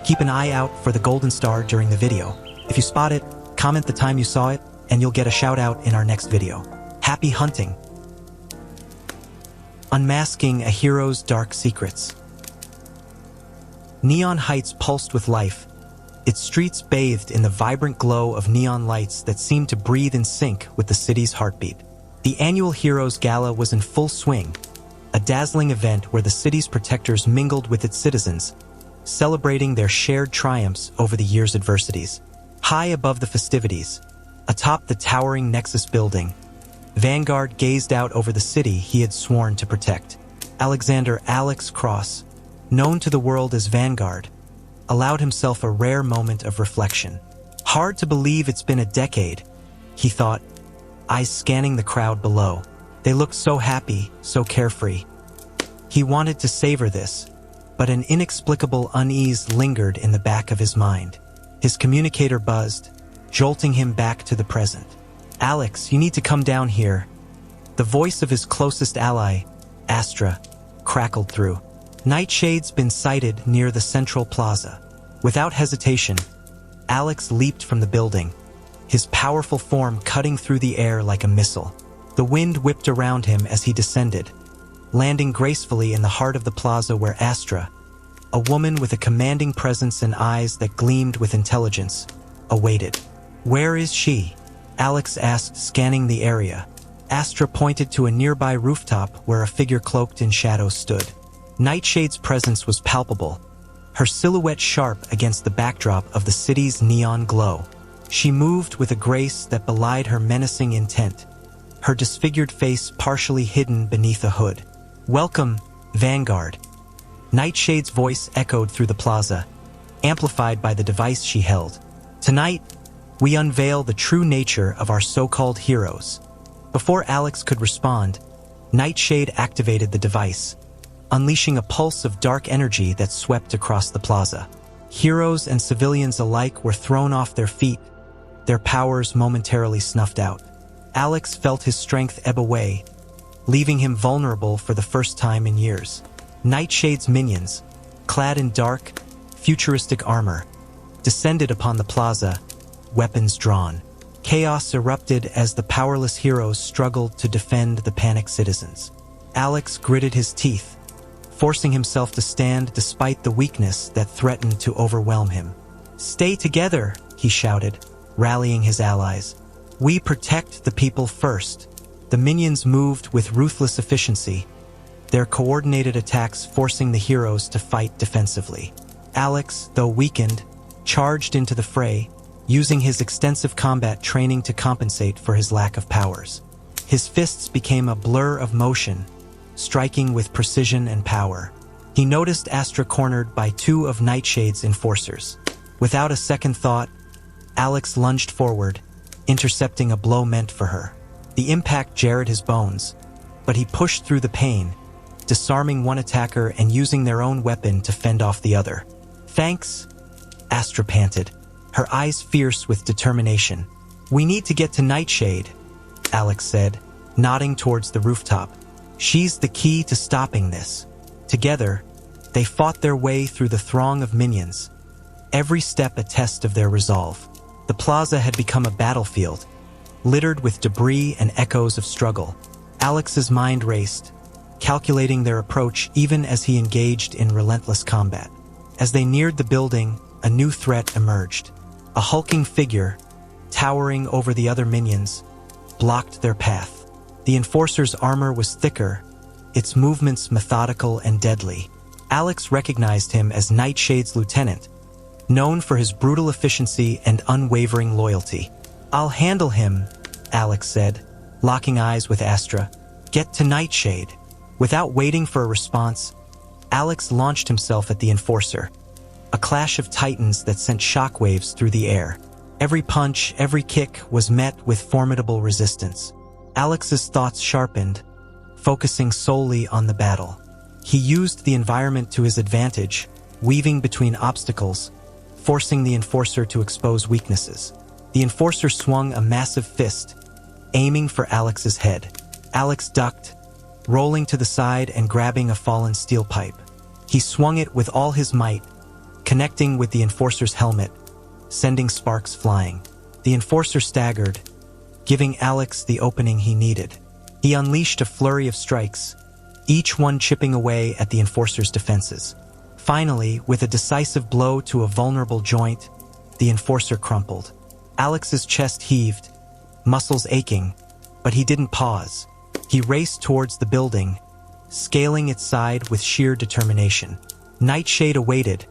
Keep an eye out for the golden star during the video. If you spot it, comment the time you saw it, and you'll get a shout out in our next video. Happy hunting! Unmasking a hero's dark secrets. Neon Heights pulsed with life, its streets bathed in the vibrant glow of neon lights that seemed to breathe in sync with the city's heartbeat. The annual Heroes Gala was in full swing, a dazzling event where the city's protectors mingled with its citizens, celebrating their shared triumphs over the year's adversities. High above the festivities, atop the towering Nexus building, Vanguard gazed out over the city he had sworn to protect. Alexander Alex Cross, known to the world as Vanguard, allowed himself a rare moment of reflection. Hard to believe it's been a decade, he thought, eyes scanning the crowd below. They looked so happy, so carefree. He wanted to savor this, but an inexplicable unease lingered in the back of his mind. His communicator buzzed, jolting him back to the present. "Alex, you need to come down here." The voice of his closest ally, Astra, crackled through. "Nightshade's been sighted near the central plaza." Without hesitation, Alex leaped from the building, his powerful form cutting through the air like a missile. The wind whipped around him as he descended, landing gracefully in the heart of the plaza where Astra, a woman with a commanding presence and eyes that gleamed with intelligence, awaited. "Where is she?" Alex asked, scanning the area. Astra pointed to a nearby rooftop where a figure cloaked in shadows stood. Nightshade's presence was palpable, her silhouette sharp against the backdrop of the city's neon glow. She moved with a grace that belied her menacing intent, her disfigured face partially hidden beneath a hood. "Welcome, Vanguard." Nightshade's voice echoed through the plaza, amplified by the device she held. "Tonight, we unveil the true nature of our so-called heroes." Before Alex could respond, Nightshade activated the device, unleashing a pulse of dark energy that swept across the plaza. Heroes and civilians alike were thrown off their feet, their powers momentarily snuffed out. Alex felt his strength ebb away, leaving him vulnerable for the first time in years. Nightshade's minions, clad in dark, futuristic armor, descended upon the plaza, weapons drawn. Chaos erupted as the powerless heroes struggled to defend the panicked citizens. Alex gritted his teeth, forcing himself to stand despite the weakness that threatened to overwhelm him. "Stay together," he shouted, rallying his allies. "We protect the people first." The minions moved with ruthless efficiency, their coordinated attacks forcing the heroes to fight defensively. Alex, though weakened, charged into the fray, using his extensive combat training to compensate for his lack of powers. His fists became a blur of motion, striking with precision and power. He noticed Astra cornered by two of Nightshade's enforcers. Without a second thought, Alex lunged forward, intercepting a blow meant for her. The impact jarred his bones, but he pushed through the pain, disarming one attacker and using their own weapon to fend off the other. "Thanks," Astra panted, her eyes fierce with determination. "We need to get to Nightshade," Alex said, nodding towards the rooftop. "She's the key to stopping this." Together, they fought their way through the throng of minions, every step a test of their resolve. The plaza had become a battlefield, littered with debris and echoes of struggle. Alex's mind raced, calculating their approach even as he engaged in relentless combat. As they neared the building, a new threat emerged. A hulking figure, towering over the other minions, blocked their path. The enforcer's armor was thicker, its movements methodical and deadly. Alex recognized him as Nightshade's lieutenant, known for his brutal efficiency and unwavering loyalty. "I'll handle him," Alex said, locking eyes with Astra. "Get to Nightshade." Without waiting for a response, Alex launched himself at the enforcer, a clash of titans that sent shockwaves through the air. Every punch, every kick was met with formidable resistance. Alex's thoughts sharpened, focusing solely on the battle. He used the environment to his advantage, weaving between obstacles, forcing the enforcer to expose weaknesses. The enforcer swung a massive fist, aiming for Alex's head. Alex ducked, rolling to the side and grabbing a fallen steel pipe. He swung it with all his might, connecting with the Enforcer's helmet, sending sparks flying. The Enforcer staggered, giving Alex the opening he needed. He unleashed a flurry of strikes, each one chipping away at the Enforcer's defenses. Finally, with a decisive blow to a vulnerable joint, the Enforcer crumpled. Alex's chest heaved, muscles aching, but he didn't pause. He raced towards the building, scaling its side with sheer determination. Nightshade awaited,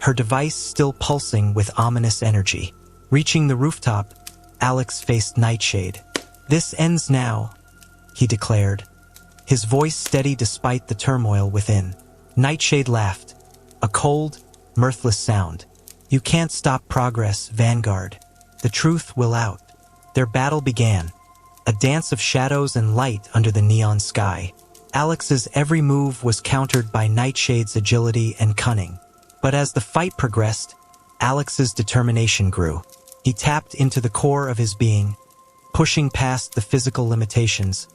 her device still pulsing with ominous energy. Reaching the rooftop, Alex faced Nightshade. "This ends now," he declared, his voice steady despite the turmoil within. Nightshade laughed, a cold, mirthless sound. "You can't stop progress, Vanguard. The truth will out." Their battle began, a dance of shadows and light under the neon sky. Alex's every move was countered by Nightshade's agility and cunning. But as the fight progressed, Alex's determination grew. He tapped into the core of his being, pushing past the physical limitations,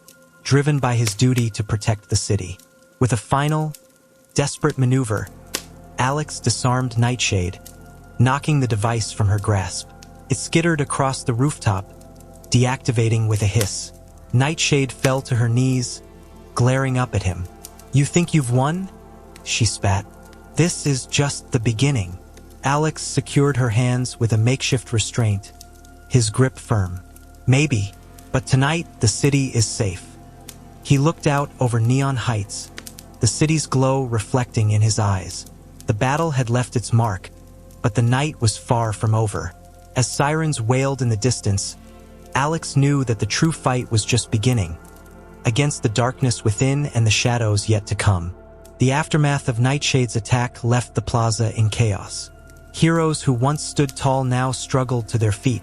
driven by his duty to protect the city. With a final, desperate maneuver, Alex disarmed Nightshade, knocking the device from her grasp. It skittered across the rooftop, deactivating with a hiss. Nightshade fell to her knees, glaring up at him. "You think you've won?" she spat. "This is just the beginning." Alex secured her hands with a makeshift restraint, his grip firm. "Maybe, but tonight the city is safe." He looked out over neon heights, the city's glow reflecting in his eyes. The battle had left its mark, but the night was far from over. As sirens wailed in the distance, Alex knew that the true fight was just beginning, against the darkness within and the shadows yet to come. The aftermath of Nightshade's attack left the plaza in chaos. Heroes who once stood tall now struggled to their feet,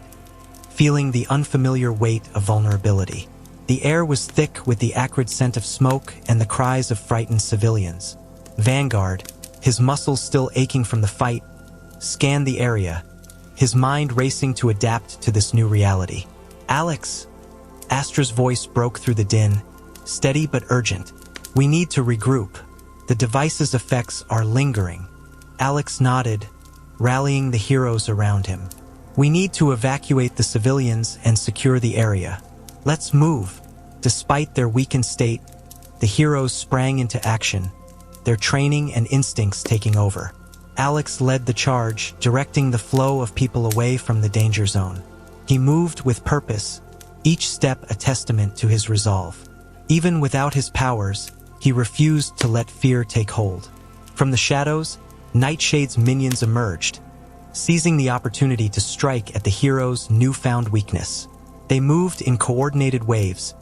feeling the unfamiliar weight of vulnerability. The air was thick with the acrid scent of smoke and the cries of frightened civilians. Vanguard, his muscles still aching from the fight, scanned the area, his mind racing to adapt to this new reality. "Alex," Astra's voice broke through the din, steady but urgent. "We need to regroup. The device's effects are lingering." Alex nodded, rallying the heroes around him. "We need to evacuate the civilians and secure the area. Let's move." Despite their weakened state, the heroes sprang into action, their training and instincts taking over. Alex led the charge, directing the flow of people away from the danger zone. He moved with purpose, each step a testament to his resolve. Even without his powers, he refused to let fear take hold. From the shadows, Nightshade's minions emerged, seizing the opportunity to strike at the hero's newfound weakness. They moved in coordinated waves,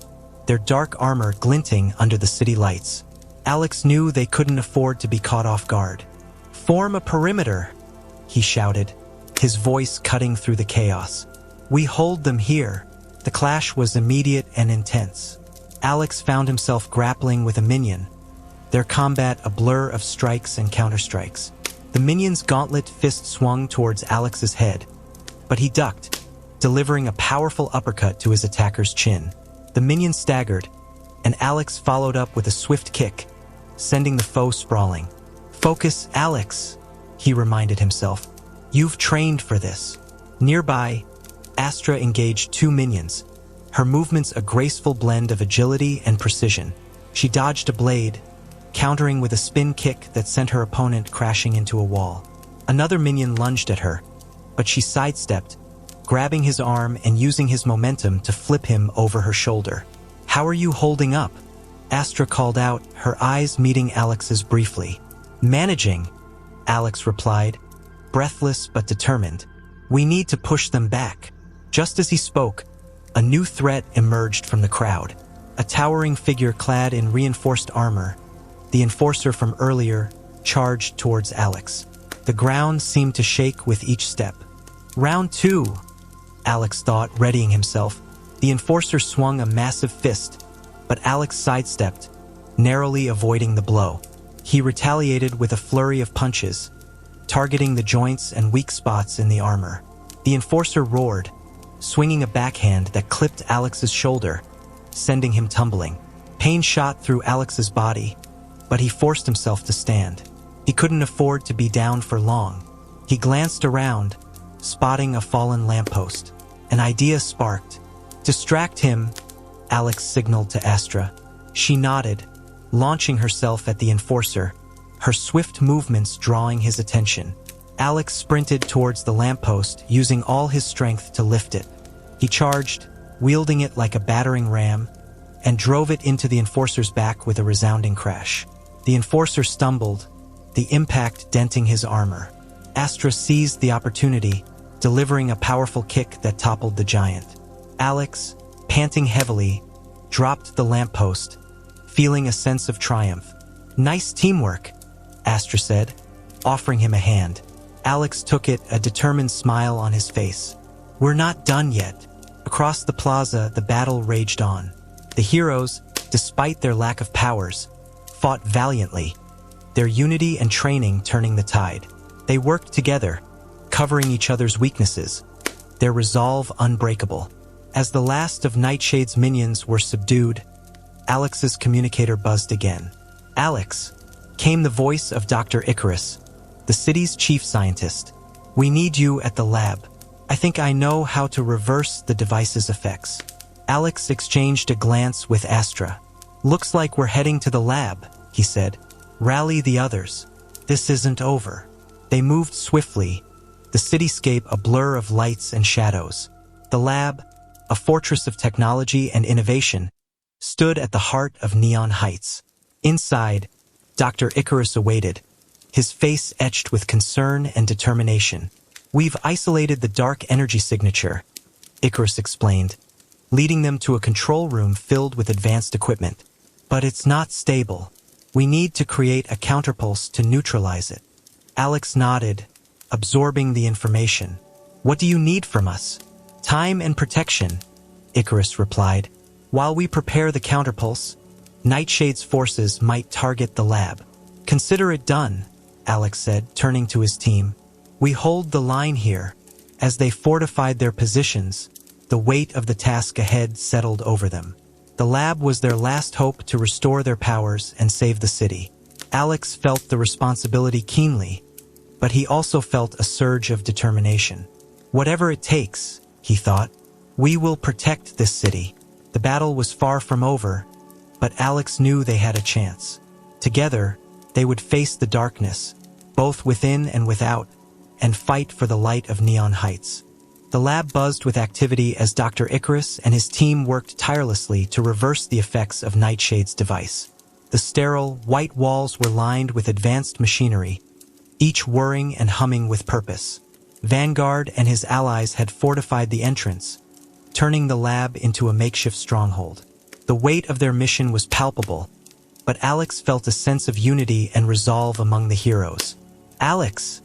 their dark armor glinting under the city lights. Alex knew they couldn't afford to be caught off guard. "Form a perimeter," he shouted, his voice cutting through the chaos. "We hold them here." The clash was immediate and intense. Alex found himself grappling with a minion, their combat a blur of strikes and counterstrikes. The minion's gauntlet fist swung towards Alex's head, but he ducked, delivering a powerful uppercut to his attacker's chin. The minion staggered, and Alex followed up with a swift kick, sending the foe sprawling. "Focus, Alex," he reminded himself. "You've trained for this." Nearby, Astra engaged two minions, her movements a graceful blend of agility and precision. She dodged a blade, countering with a spin kick that sent her opponent crashing into a wall. Another minion lunged at her, but she sidestepped, grabbing his arm and using his momentum to flip him over her shoulder. "How are you holding up?" Astra called out, her eyes meeting Alex's briefly. "Managing," Alex replied, breathless but determined. "We need to push them back." Just as he spoke, a new threat emerged from the crowd. A towering figure clad in reinforced armor, the enforcer from earlier, charged towards Alex. The ground seemed to shake with each step. "Round two," Alex thought, readying himself. The enforcer swung a massive fist, but Alex sidestepped, narrowly avoiding the blow. He retaliated with a flurry of punches, targeting the joints and weak spots in the armor. The enforcer roared, swinging a backhand that clipped Alex's shoulder, sending him tumbling. Pain shot through Alex's body, but he forced himself to stand. He couldn't afford to be down for long. He glanced around, spotting a fallen lamppost. An idea sparked. "Distract him," Alex signaled to Astra. She nodded, launching herself at the enforcer, her swift movements drawing his attention. Alex sprinted towards the lamppost, using all his strength to lift it. He charged, wielding it like a battering ram, and drove it into the enforcer's back with a resounding crash. The enforcer stumbled, the impact denting his armor. Astra seized the opportunity, delivering a powerful kick that toppled the giant. Alex, panting heavily, dropped the lamppost, feeling a sense of triumph. "Nice teamwork," Astra said, offering him a hand. Alex took it, a determined smile on his face. "We're not done yet." Across the plaza, the battle raged on. The heroes, despite their lack of powers, fought valiantly, their unity and training turning the tide. They worked together, covering each other's weaknesses, their resolve unbreakable. As the last of Nightshade's minions were subdued, Alex's communicator buzzed again. "Alex," came the voice of Dr. Icarus, the city's chief scientist. "We need you at the lab. I think I know how to reverse the device's effects." Alex exchanged a glance with Astra. "Looks like we're heading to the lab," he said. "Rally the others. This isn't over." They moved swiftly, the cityscape a blur of lights and shadows. The lab, a fortress of technology and innovation, stood at the heart of Neon Heights. Inside, Dr. Icarus awaited, his face etched with concern and determination. "We've isolated the dark energy signature," Icarus explained, leading them to a control room filled with advanced equipment. "But it's not stable. We need to create a counterpulse to neutralize it." Alex nodded, absorbing the information. "What do you need from us?" "Time and protection," Icarus replied. "While we prepare the counterpulse, Nightshade's forces might target the lab." "Consider it done," Alex said, turning to his team. "We hold the line here." As they fortified their positions, the weight of the task ahead settled over them. The lab was their last hope to restore their powers and save the city. Alex felt the responsibility keenly, but he also felt a surge of determination. "Whatever it takes," he thought, "we will protect this city." The battle was far from over, but Alex knew they had a chance. Together, they would face the darkness, both within and without, and fight for the light of Neon Heights. The lab buzzed with activity as Dr. Icarus and his team worked tirelessly to reverse the effects of Nightshade's device. The sterile, white walls were lined with advanced machinery, each whirring and humming with purpose. Vanguard and his allies had fortified the entrance, turning the lab into a makeshift stronghold. The weight of their mission was palpable, but Alex felt a sense of unity and resolve among the heroes. "Alex,"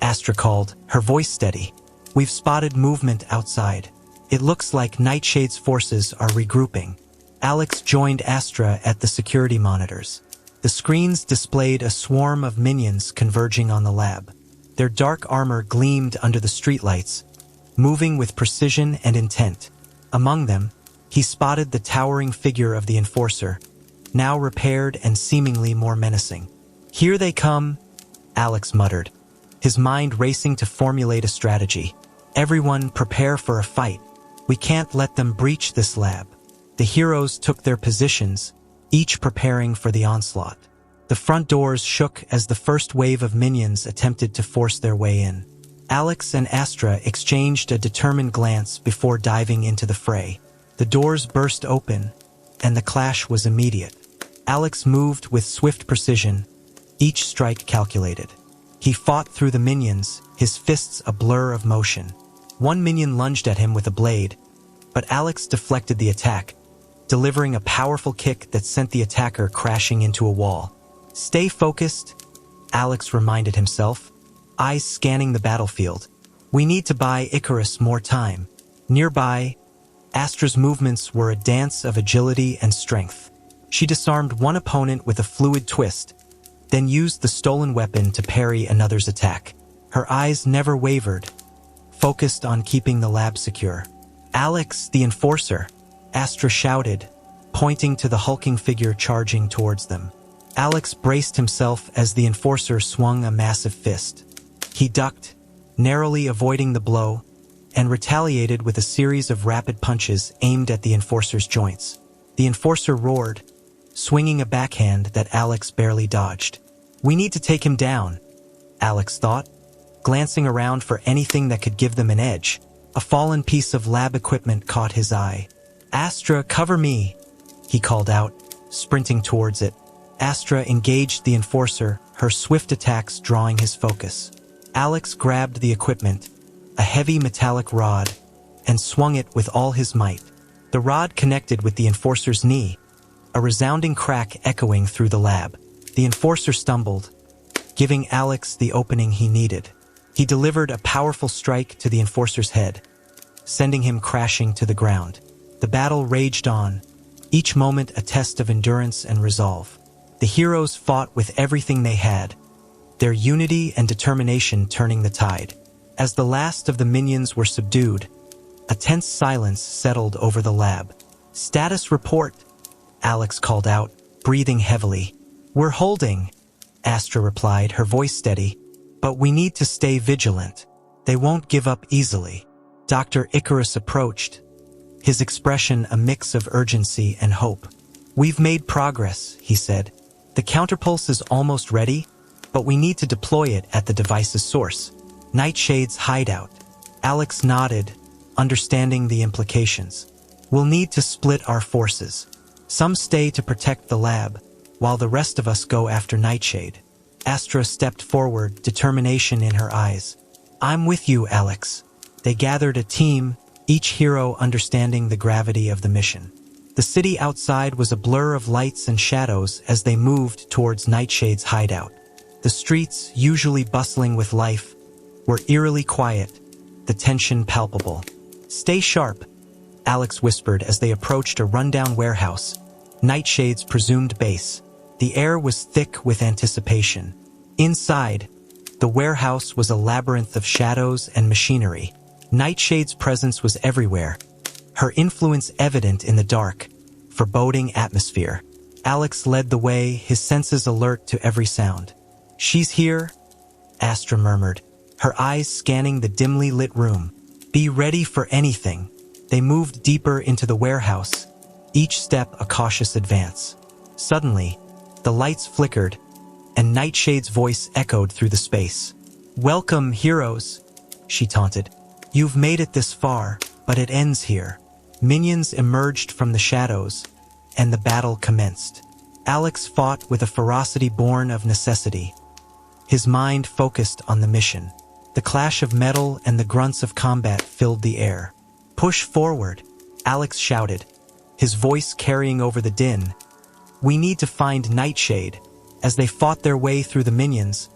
Astra called, her voice steady. "We've spotted movement outside. It looks like Nightshade's forces are regrouping." Alex joined Astra at the security monitors. The screens displayed a swarm of minions converging on the lab. Their dark armor gleamed under the streetlights, moving with precision and intent. Among them, he spotted the towering figure of the enforcer, now repaired and seemingly more menacing. "Here they come," Alex muttered, his mind racing to formulate a strategy. "Everyone prepare for a fight. We can't let them breach this lab." The heroes took their positions, each preparing for the onslaught. The front doors shook as the first wave of minions attempted to force their way in. Alex and Astra exchanged a determined glance before diving into the fray. The doors burst open, and the clash was immediate. Alex moved with swift precision, each strike calculated. He fought through the minions, his fists a blur of motion. One minion lunged at him with a blade, but Alex deflected the attack, delivering a powerful kick that sent the attacker crashing into a wall. "Stay focused," Alex reminded himself, eyes scanning the battlefield. "We need to buy Icarus more time." Nearby, Astra's movements were a dance of agility and strength. She disarmed one opponent with a fluid twist, then used the stolen weapon to parry another's attack. Her eyes never wavered, focused on keeping the lab secure. "Alex, the enforcer," Astra shouted, pointing to the hulking figure charging towards them. Alex braced himself as the enforcer swung a massive fist. He ducked, narrowly avoiding the blow, and retaliated with a series of rapid punches aimed at the enforcer's joints. The enforcer roared, swinging a backhand that Alex barely dodged. "We need to take him down," Alex thought, glancing around for anything that could give them an edge. A fallen piece of lab equipment caught his eye. "Astra, cover me," he called out, sprinting towards it. Astra engaged the enforcer, her swift attacks drawing his focus. Alex grabbed the equipment, a heavy metallic rod, and swung it with all his might. The rod connected with the enforcer's knee, a resounding crack echoing through the lab. The enforcer stumbled, giving Alex the opening he needed. He delivered a powerful strike to the enforcer's head, sending him crashing to the ground. The battle raged on, each moment a test of endurance and resolve. The heroes fought with everything they had, their unity and determination turning the tide. As the last of the minions were subdued, a tense silence settled over the lab. "Status report," Alex called out, breathing heavily. "We're holding," Astra replied, her voice steady. "But we need to stay vigilant. They won't give up easily." Dr. Icarus approached, his expression a mix of urgency and hope. "We've made progress," he said. "The counterpulse is almost ready, but we need to deploy it at the device's source, Nightshade's hideout." Alex nodded, understanding the implications. "We'll need to split our forces. Some stay to protect the lab, while the rest of us go after Nightshade." Astra stepped forward, determination in her eyes. "I'm with you, Alex." They gathered a team, each hero understanding the gravity of the mission. The city outside was a blur of lights and shadows as they moved towards Nightshade's hideout. The streets, usually bustling with life, were eerily quiet, the tension palpable. "Stay sharp," Alex whispered as they approached a rundown warehouse, Nightshade's presumed base. The air was thick with anticipation. Inside, the warehouse was a labyrinth of shadows and machinery. Nightshade's presence was everywhere, her influence evident in the dark, foreboding atmosphere. Alex led the way, his senses alert to every sound. "She's here," Astra murmured, her eyes scanning the dimly lit room. "Be ready for anything." They moved deeper into the warehouse, each step a cautious advance. Suddenly, the lights flickered, and Nightshade's voice echoed through the space. "Welcome, heroes," she taunted. "You've made it this far, but it ends here." Minions emerged from the shadows, and the battle commenced. Alex fought with a ferocity born of necessity, his mind focused on the mission. The clash of metal and the grunts of combat filled the air. "Push forward," Alex shouted, his voice carrying over the din. "We need to find Nightshade." As they fought their way through the minions,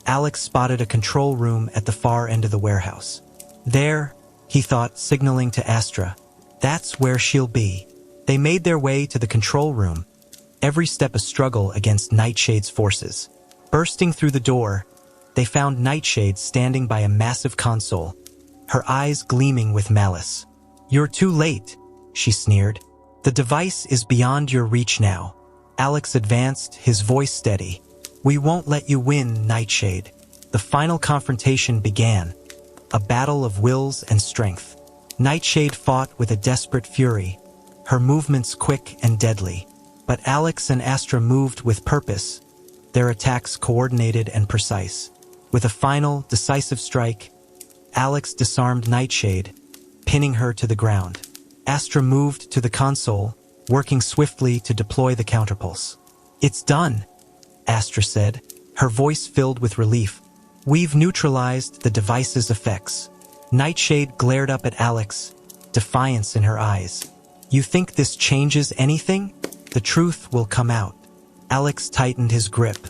Alex spotted a control room at the far end of the warehouse. "There," he thought, signaling to Astra. "That's where she'll be." They made their way to the control room, every step a struggle against Nightshade's forces. Bursting through the door, they found Nightshade standing by a massive console, her eyes gleaming with malice. "You're too late," she sneered. "The device is beyond your reach now." Alex advanced, his voice steady. "We won't let you win, Nightshade." The final confrontation began, a battle of wills and strength. Nightshade fought with a desperate fury, her movements quick and deadly. But Alex and Astra moved with purpose, their attacks coordinated and precise. With a final, decisive strike, Alex disarmed Nightshade, pinning her to the ground. Astra moved to the console, working swiftly to deploy the counterpulse. "It's done," Astra said, her voice filled with relief. "We've neutralized the device's effects." Nightshade glared up at Alex, defiance in her eyes. "You think this changes anything? The truth will come out." Alex tightened his grip.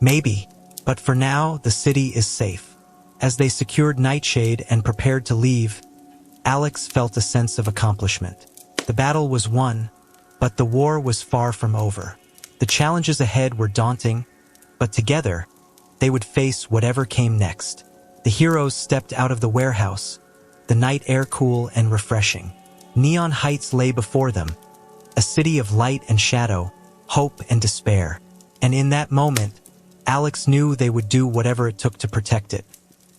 "Maybe, but for now, the city is safe." As they secured Nightshade and prepared to leave, Alex felt a sense of accomplishment. The battle was won, but the war was far from over. The challenges ahead were daunting, but together, they would face whatever came next. The heroes stepped out of the warehouse, the night air cool and refreshing. Neon heights lay before them, a city of light and shadow, hope and despair. And in that moment, Alex knew they would do whatever it took to protect it.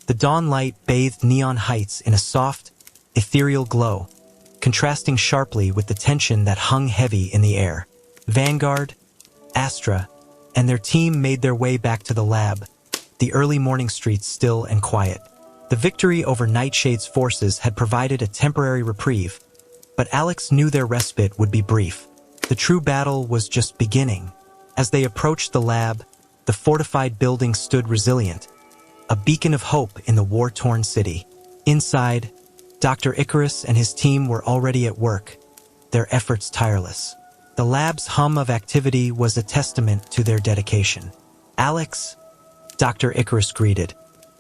The dawn light bathed Neon Heights in a soft, ethereal glow, contrasting sharply with the tension that hung heavy in the air. Vanguard, Astra, and their team made their way back to the lab, the early morning streets still and quiet. The victory over Nightshade's forces had provided a temporary reprieve, but Alex knew their respite would be brief. The true battle was just beginning. As they approached the lab, the fortified building stood resilient, a beacon of hope in the war-torn city. Inside, Dr. Icarus and his team were already at work, their efforts tireless. The lab's hum of activity was a testament to their dedication. "Alex," Dr. Icarus greeted,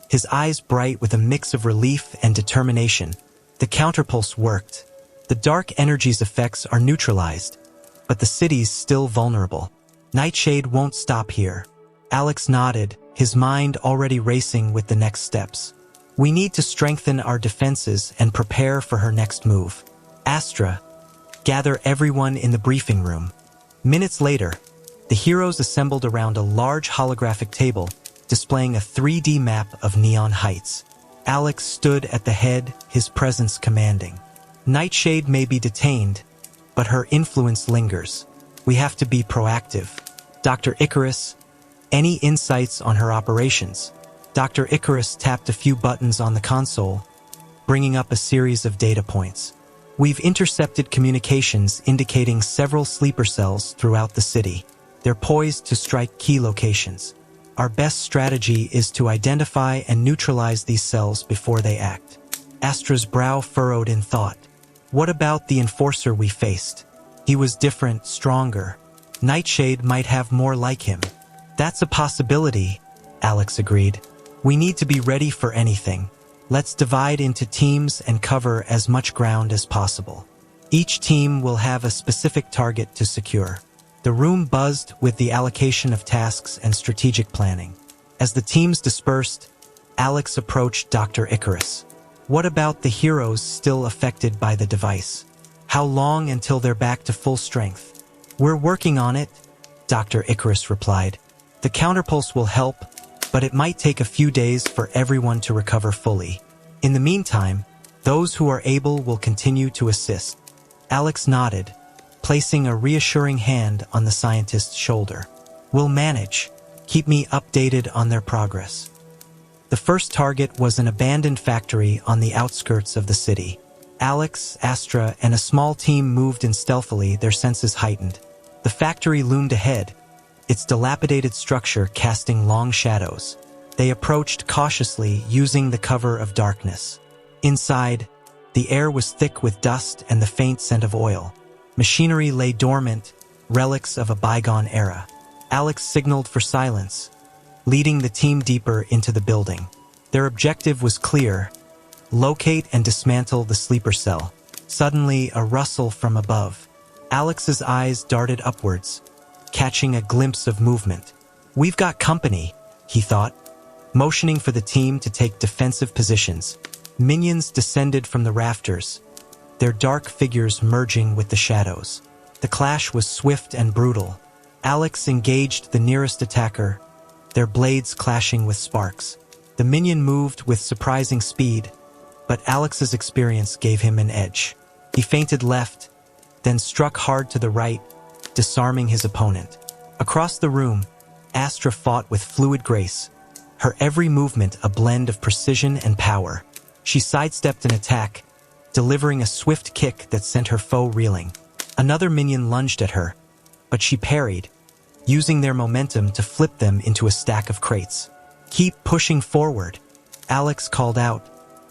his eyes bright with a mix of relief and determination. The counterpulse worked. The dark energy's effects are neutralized, but the city's still vulnerable. Nightshade won't stop here. Alex nodded, his mind already racing with the next steps. "We need to strengthen our defenses and prepare for her next move. Astra, gather everyone in the briefing room." Minutes later, the heroes assembled around a large holographic table, displaying a 3D map of Neon Heights. Alex stood at the head, his presence commanding. "Nightshade may be detained, but her influence lingers. We have to be proactive. Dr. Icarus, any insights on her operations?" Dr. Icarus tapped a few buttons on the console, bringing up a series of data points. "We've intercepted communications indicating several sleeper cells throughout the city. They're poised to strike key locations. Our best strategy is to identify and neutralize these cells before they act." Astra's brow furrowed in thought. "What about the enforcer we faced? He was different, stronger. Nightshade might have more like him." "That's a possibility," Alex agreed. "We need to be ready for anything. Let's divide into teams and cover as much ground as possible. Each team will have a specific target to secure." The room buzzed with the allocation of tasks and strategic planning. As the teams dispersed, Alex approached Dr. Icarus. "What about the heroes still affected by the device? How long until they're back to full strength?" "We're working on it," Dr. Icarus replied. "The counterpulse will help, but it might take a few days for everyone to recover fully. In the meantime, those who are able will continue to assist." Alex nodded, placing a reassuring hand on the scientist's shoulder. "We'll manage. Keep me updated on their progress." The first target was an abandoned factory on the outskirts of the city. Alex, Astra, and a small team moved in stealthily, their senses heightened. The factory loomed ahead, its dilapidated structure casting long shadows. They approached cautiously, using the cover of darkness. Inside, the air was thick with dust and the faint scent of oil. Machinery lay dormant, relics of a bygone era. Alex signaled for silence, leading the team deeper into the building. Their objective was clear: locate and dismantle the sleeper cell. Suddenly, a rustle from above. Alex's eyes darted upwards, catching a glimpse of movement. "We've got company," he thought, motioning for the team to take defensive positions. Minions descended from the rafters, their dark figures merging with the shadows. The clash was swift and brutal. Alex engaged the nearest attacker, their blades clashing with sparks. The minion moved with surprising speed, but Alex's experience gave him an edge. He feinted left, then struck hard to the right, disarming his opponent. Across the room, Astra fought with fluid grace, her every movement a blend of precision and power. She sidestepped an attack, delivering a swift kick that sent her foe reeling. Another minion lunged at her, but she parried, using their momentum to flip them into a stack of crates. "Keep pushing forward," Alex called out,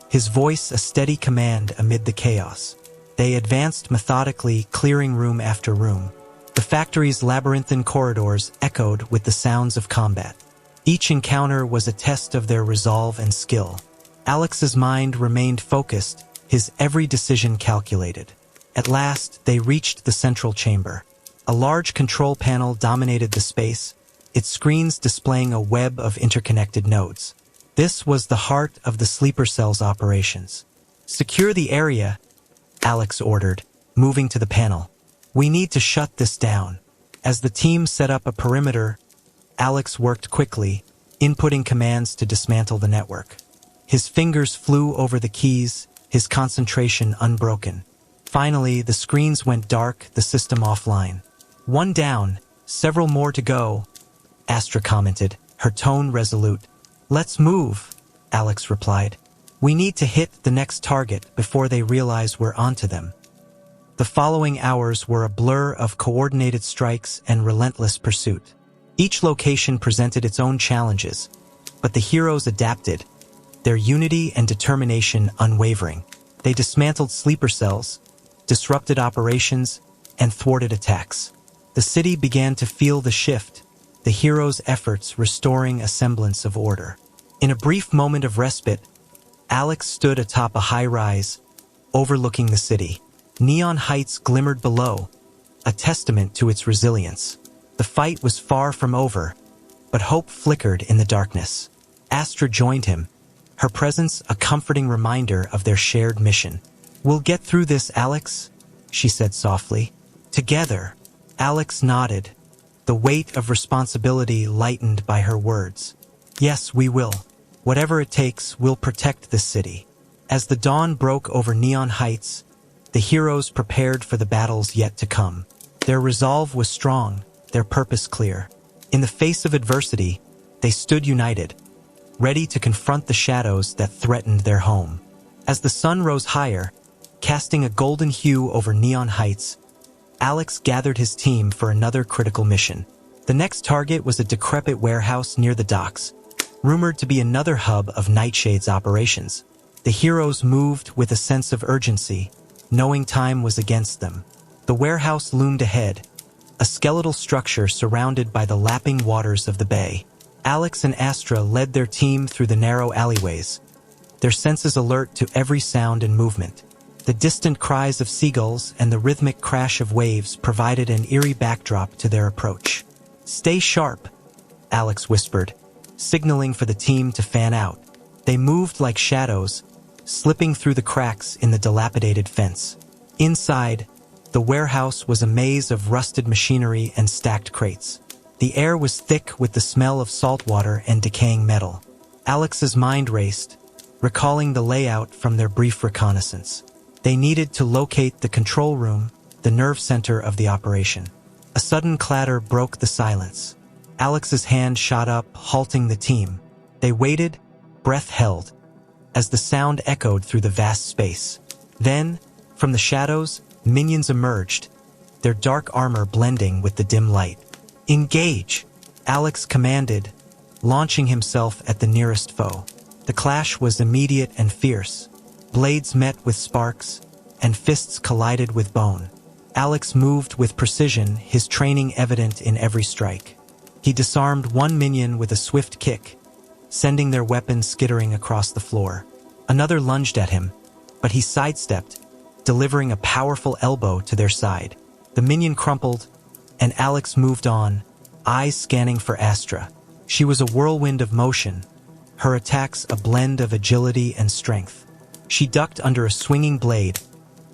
his voice a steady command amid the chaos. They advanced methodically, clearing room after room. The factory's labyrinthine corridors echoed with the sounds of combat. Each encounter was a test of their resolve and skill. Alex's mind remained focused, his every decision calculated. At last, they reached the central chamber. A large control panel dominated the space, its screens displaying a web of interconnected nodes. This was the heart of the sleeper cell's operations. "Secure the area," Alex ordered, moving to the panel. "We need to shut this down." As the team set up a perimeter, Alex worked quickly, inputting commands to dismantle the network. His fingers flew over the keys, his concentration unbroken. Finally, the screens went dark, the system offline. One down, several more to go, Astra commented, her tone resolute. Let's move, Alex replied. We need to hit the next target before they realize we're onto them. The following hours were a blur of coordinated strikes and relentless pursuit. Each location presented its own challenges, but the heroes adapted, their unity and determination unwavering. They dismantled sleeper cells, disrupted operations, and thwarted attacks. The city began to feel the shift, the heroes' efforts restoring a semblance of order. In a brief moment of respite, Alex stood atop a high-rise, overlooking the city. Neon heights glimmered below, a testament to its resilience. The fight was far from over, but hope flickered in the darkness. Astra joined him, her presence a comforting reminder of their shared mission. We'll get through this, Alex, she said softly. Together. Alex nodded, the weight of responsibility lightened by her words. Yes, we will. Whatever it takes, we'll protect this city. As the dawn broke over Neon Heights, the heroes prepared for the battles yet to come. Their resolve was strong, their purpose clear. In the face of adversity, they stood united, ready to confront the shadows that threatened their home. As the sun rose higher, casting a golden hue over Neon Heights, Alex gathered his team for another critical mission. The next target was a decrepit warehouse near the docks, rumored to be another hub of Nightshade's operations. The heroes moved with a sense of urgency, knowing time was against them. The warehouse loomed ahead, a skeletal structure surrounded by the lapping waters of the bay. Alex and Astra led their team through the narrow alleyways, their senses alert to every sound and movement. The distant cries of seagulls and the rhythmic crash of waves provided an eerie backdrop to their approach. Stay sharp, Alex whispered, signaling for the team to fan out. They moved like shadows, slipping through the cracks in the dilapidated fence. Inside, the warehouse was a maze of rusted machinery and stacked crates. The air was thick with the smell of salt water and decaying metal. Alex's mind raced, recalling the layout from their brief reconnaissance. They needed to locate the control room, the nerve center of the operation. A sudden clatter broke the silence. Alex's hand shot up, halting the team. They waited, breath held, as the sound echoed through the vast space. Then, from the shadows, minions emerged, their dark armor blending with the dim light. Engage, Alex commanded, launching himself at the nearest foe. The clash was immediate and fierce. Blades met with sparks, and fists collided with bone. Alex moved with precision, his training evident in every strike. He disarmed one minion with a swift kick, sending their weapons skittering across the floor. Another lunged at him, but he sidestepped, delivering a powerful elbow to their side. The minion crumpled, and Alex moved on, eyes scanning for Astra. She was a whirlwind of motion, her attacks a blend of agility and strength. She ducked under a swinging blade,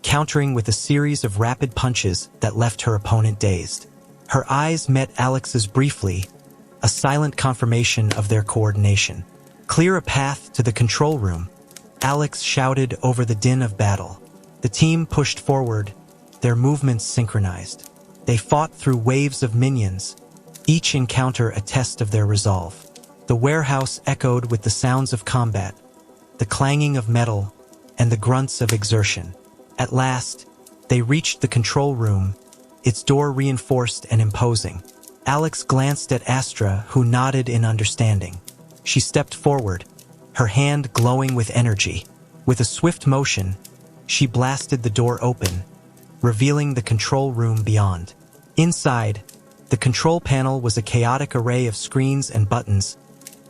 countering with a series of rapid punches that left her opponent dazed. Her eyes met Alex's briefly, a silent confirmation of their coordination. Clear a path to the control room, Alex shouted over the din of battle. The team pushed forward, their movements synchronized. They fought through waves of minions, each encounter a test of their resolve. The warehouse echoed with the sounds of combat, the clanging of metal, and the grunts of exertion. At last, they reached the control room, its door reinforced and imposing. Alex glanced at Astra, who nodded in understanding. She stepped forward, her hand glowing with energy. With a swift motion, she blasted the door open, revealing the control room beyond. Inside, the control panel was a chaotic array of screens and buttons,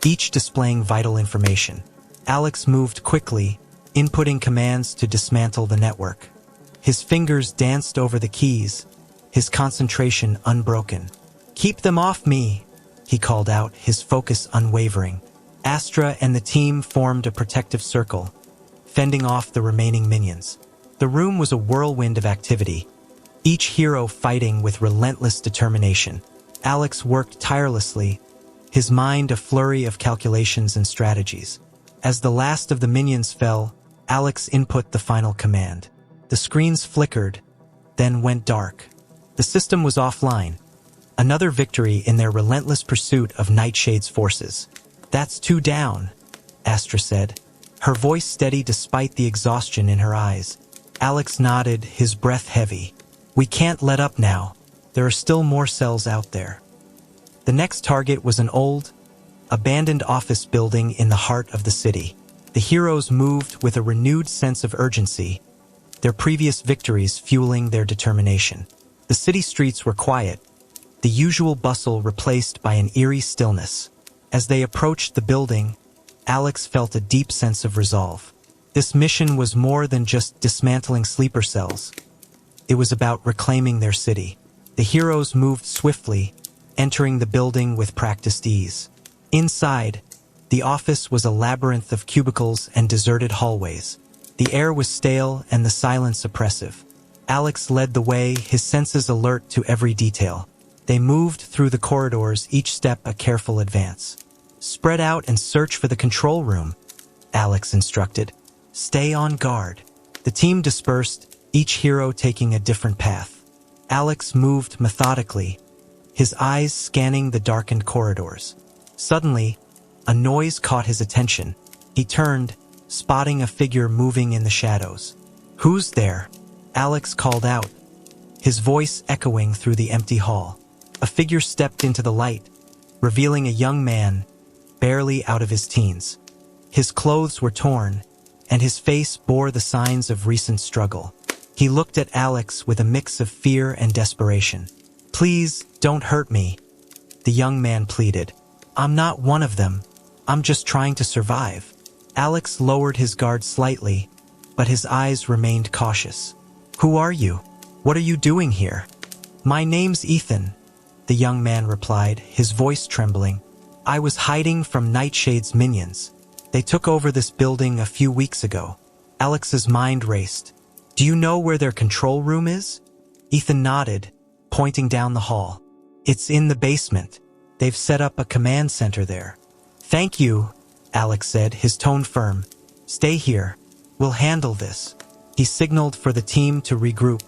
each displaying vital information. Alex moved quickly, inputting commands to dismantle the network. His fingers danced over the keys, his concentration unbroken. "Keep them off me," he called out, his focus unwavering. Astra and the team formed a protective circle, fending off the remaining minions. The room was a whirlwind of activity, each hero fighting with relentless determination. Alex worked tirelessly, his mind a flurry of calculations and strategies. As the last of the minions fell, Alex input the final command. The screens flickered, then went dark. The system was offline. Another victory in their relentless pursuit of Nightshade's forces. "That's 2 down," Astra said, her voice steady despite the exhaustion in her eyes. Alex nodded, his breath heavy. "We can't let up now. There are still more cells out there." The next target was an old, abandoned office building in the heart of the city. The heroes moved with a renewed sense of urgency, their previous victories fueling their determination. The city streets were quiet, the usual bustle replaced by an eerie stillness. As they approached the building, Alex felt a deep sense of resolve. This mission was more than just dismantling sleeper cells. It was about reclaiming their city. The heroes moved swiftly, entering the building with practiced ease. Inside, the office was a labyrinth of cubicles and deserted hallways. The air was stale and the silence oppressive. Alex led the way, his senses alert to every detail. They moved through the corridors, each step a careful advance. "Spread out and search for the control room," Alex instructed. "Stay on guard." The team dispersed, each hero taking a different path. Alex moved methodically, his eyes scanning the darkened corridors. Suddenly, a noise caught his attention. He turned, spotting a figure moving in the shadows. "Who's there?" Alex called out, his voice echoing through the empty hall. A figure stepped into the light, revealing a young man, barely out of his teens. His clothes were torn, and his face bore the signs of recent struggle. He looked at Alex with a mix of fear and desperation. "Please, don't hurt me," the young man pleaded. "I'm not one of them. I'm just trying to survive." Alex lowered his guard slightly, but his eyes remained cautious. "Who are you? What are you doing here?" "My name's Ethan," the young man replied, his voice trembling. "I was hiding from Nightshade's minions. They took over this building a few weeks ago." Alex's mind raced. "Do you know where their control room is?" Ethan nodded, pointing down the hall. "It's in the basement. They've set up a command center there." "Thank you," Alex said, his tone firm. "Stay here. We'll handle this." He signaled for the team to regroup,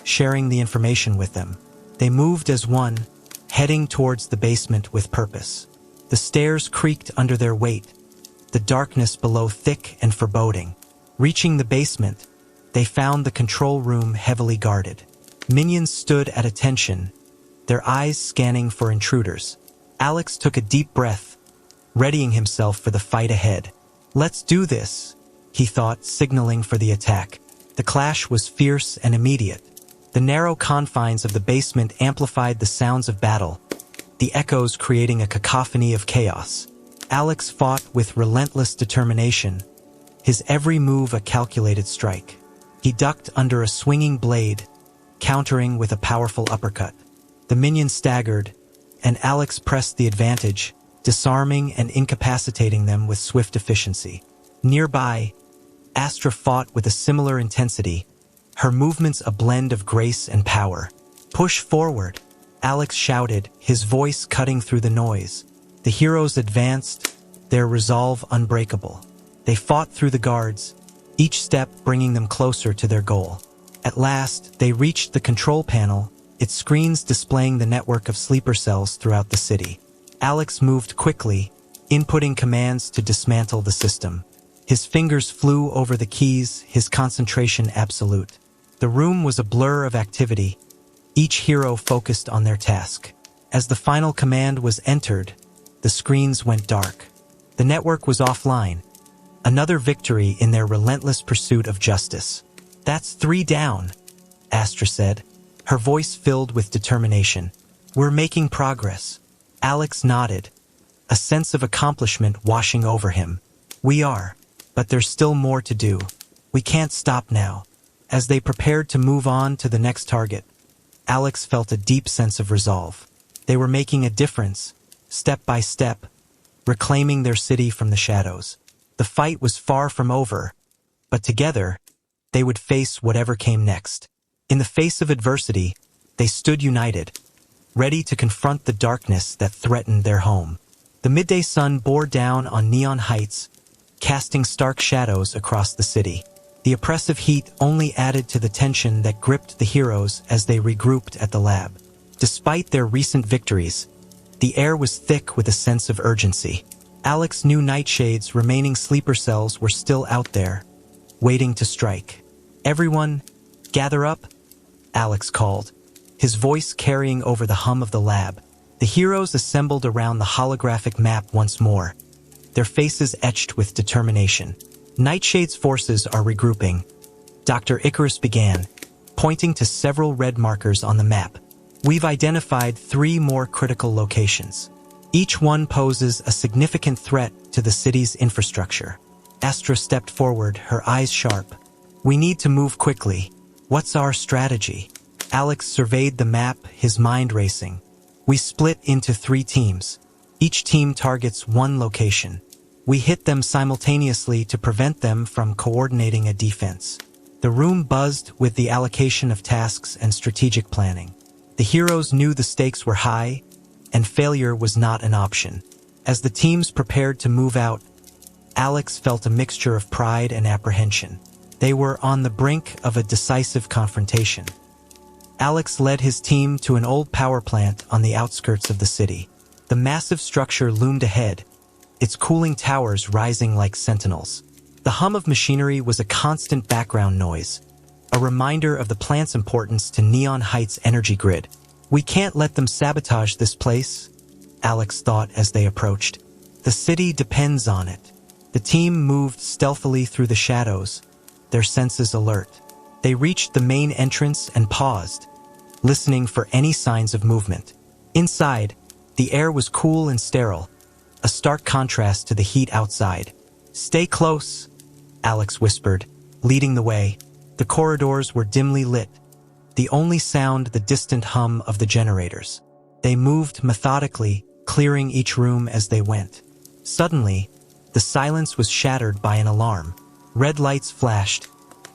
sharing the information with them. They moved as one, heading towards the basement with purpose. The stairs creaked under their weight, the darkness below thick and foreboding. Reaching the basement, they found the control room heavily guarded. Minions stood at attention, their eyes scanning for intruders. Alex took a deep breath, readying himself for the fight ahead. "Let's do this," he thought, signaling for the attack. The clash was fierce and immediate. The narrow confines of the basement amplified the sounds of battle, the echoes creating a cacophony of chaos. Alex fought with relentless determination, his every move a calculated strike. He ducked under a swinging blade, countering with a powerful uppercut. The minions staggered, and Alex pressed the advantage, disarming and incapacitating them with swift efficiency. Nearby, Astra fought with a similar intensity, her movements a blend of grace and power. "Push forward," Alex shouted, his voice cutting through the noise. The heroes advanced, their resolve unbreakable. They fought through the guards, each step bringing them closer to their goal. At last, they reached the control panel, its screens displaying the network of sleeper cells throughout the city. Alex moved quickly, inputting commands to dismantle the system. His fingers flew over the keys, his concentration absolute. The room was a blur of activity, each hero focused on their task. As the final command was entered, the screens went dark. The network was offline, another victory in their relentless pursuit of justice. "That's 3 down," Astra said, her voice filled with determination. "We're making progress." Alex nodded, a sense of accomplishment washing over him. "We are, but there's still more to do. We can't stop now." As they prepared to move on to the next target, Alex felt a deep sense of resolve. They were making a difference, step by step, reclaiming their city from the shadows. The fight was far from over, but together, they would face whatever came next. In the face of adversity, they stood united, ready to confront the darkness that threatened their home. The midday sun bore down on neon heights, casting stark shadows across the city. The oppressive heat only added to the tension that gripped the heroes as they regrouped at the lab. Despite their recent victories, the air was thick with a sense of urgency. Alex knew Nightshade's remaining sleeper cells were still out there, waiting to strike. "Everyone, gather up," Alex called, his voice carrying over the hum of the lab. The heroes assembled around the holographic map once more, their faces etched with determination. "Nightshade's forces are regrouping," Dr. Icarus began, pointing to several red markers on the map. "We've identified 3 more critical locations. Each one poses a significant threat to the city's infrastructure." Astra stepped forward, her eyes sharp. "We need to move quickly. What's our strategy?" Alex surveyed the map, his mind racing. "We split into 3 teams. Each team targets 1 location. We hit them simultaneously to prevent them from coordinating a defense." The room buzzed with the allocation of tasks and strategic planning. The heroes knew the stakes were high, and failure was not an option. As the teams prepared to move out, Alex felt a mixture of pride and apprehension. They were on the brink of a decisive confrontation. Alex led his team to an old power plant on the outskirts of the city. The massive structure loomed ahead, its cooling towers rising like sentinels. The hum of machinery was a constant background noise, a reminder of the plant's importance to Neon Heights' energy grid. "We can't let them sabotage this place," Alex thought as they approached. "The city depends on it." The team moved stealthily through the shadows, their senses alert. They reached the main entrance and paused, listening for any signs of movement. Inside, the air was cool and sterile, a stark contrast to the heat outside. "Stay close," Alex whispered, leading the way. The corridors were dimly lit, the only sound the distant hum of the generators. They moved methodically, clearing each room as they went. Suddenly, the silence was shattered by an alarm. Red lights flashed,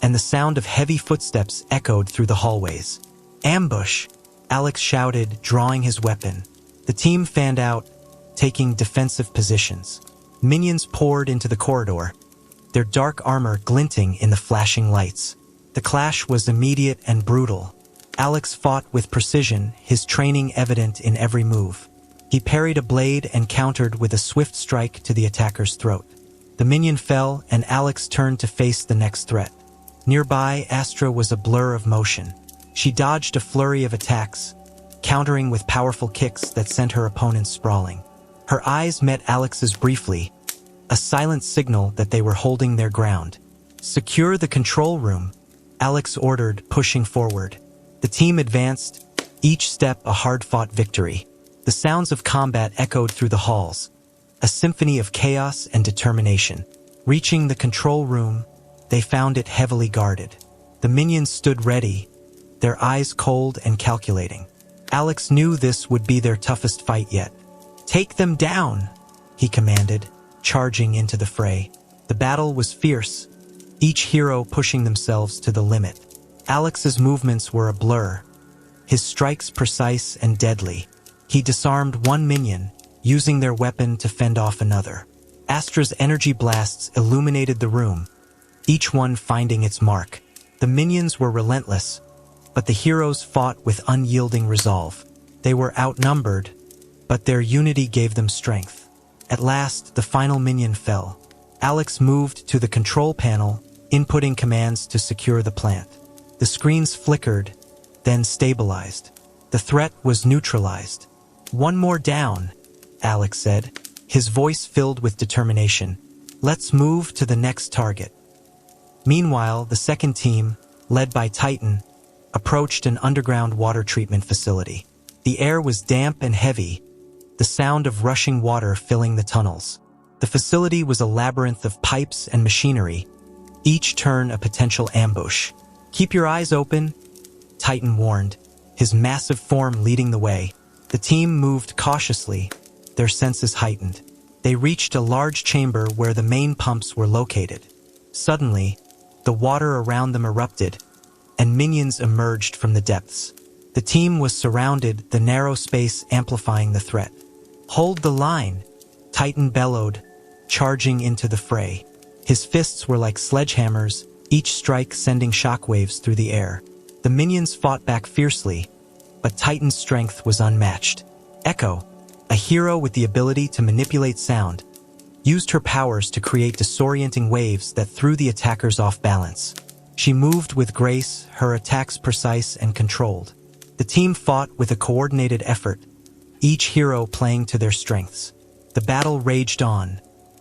and the sound of heavy footsteps echoed through the hallways. "Ambush!" Alex shouted, drawing his weapon. The team fanned out, taking defensive positions. Minions poured into the corridor, their dark armor glinting in the flashing lights. The clash was immediate and brutal. Alex fought with precision, his training evident in every move. He parried a blade and countered with a swift strike to the attacker's throat. The minion fell, and Alex turned to face the next threat. Nearby, Astra was a blur of motion. She dodged a flurry of attacks, countering with powerful kicks that sent her opponents sprawling. Her eyes met Alex's briefly, a silent signal that they were holding their ground. "Secure the control room," Alex ordered, pushing forward. The team advanced, each step a hard-fought victory. The sounds of combat echoed through the halls, a symphony of chaos and determination. Reaching the control room, they found it heavily guarded. The minions stood ready, their eyes cold and calculating. Alex knew this would be their toughest fight yet. "Take them down," he commanded, charging into the fray. The battle was fierce, each hero pushing themselves to the limit. Alex's movements were a blur, his strikes precise and deadly. He disarmed one minion, using their weapon to fend off another. Astra's energy blasts illuminated the room, each one finding its mark. The minions were relentless, but the heroes fought with unyielding resolve. They were outnumbered, but their unity gave them strength. At last, the final minion fell. Alex moved to the control panel, inputting commands to secure the plant. The screens flickered, then stabilized. The threat was neutralized. "One more down," Alex said, his voice filled with determination. "Let's move to the next target." Meanwhile, the second team, led by Titan, approached an underground water treatment facility. The air was damp and heavy, the sound of rushing water filling the tunnels. The facility was a labyrinth of pipes and machinery, each turn a potential ambush. "Keep your eyes open," Titan warned, his massive form leading the way. The team moved cautiously, their senses heightened. They reached a large chamber where the main pumps were located. Suddenly, the water around them erupted, and minions emerged from the depths. The team was surrounded, the narrow space amplifying the threat. "Hold the line," Titan bellowed, charging into the fray. His fists were like sledgehammers, each strike sending shockwaves through the air. The minions fought back fiercely, but Titan's strength was unmatched. Echo, a hero with the ability to manipulate sound, used her powers to create disorienting waves that threw the attackers off balance. She moved with grace, her attacks precise and controlled. The team fought with a coordinated effort, each hero playing to their strengths. The battle raged on,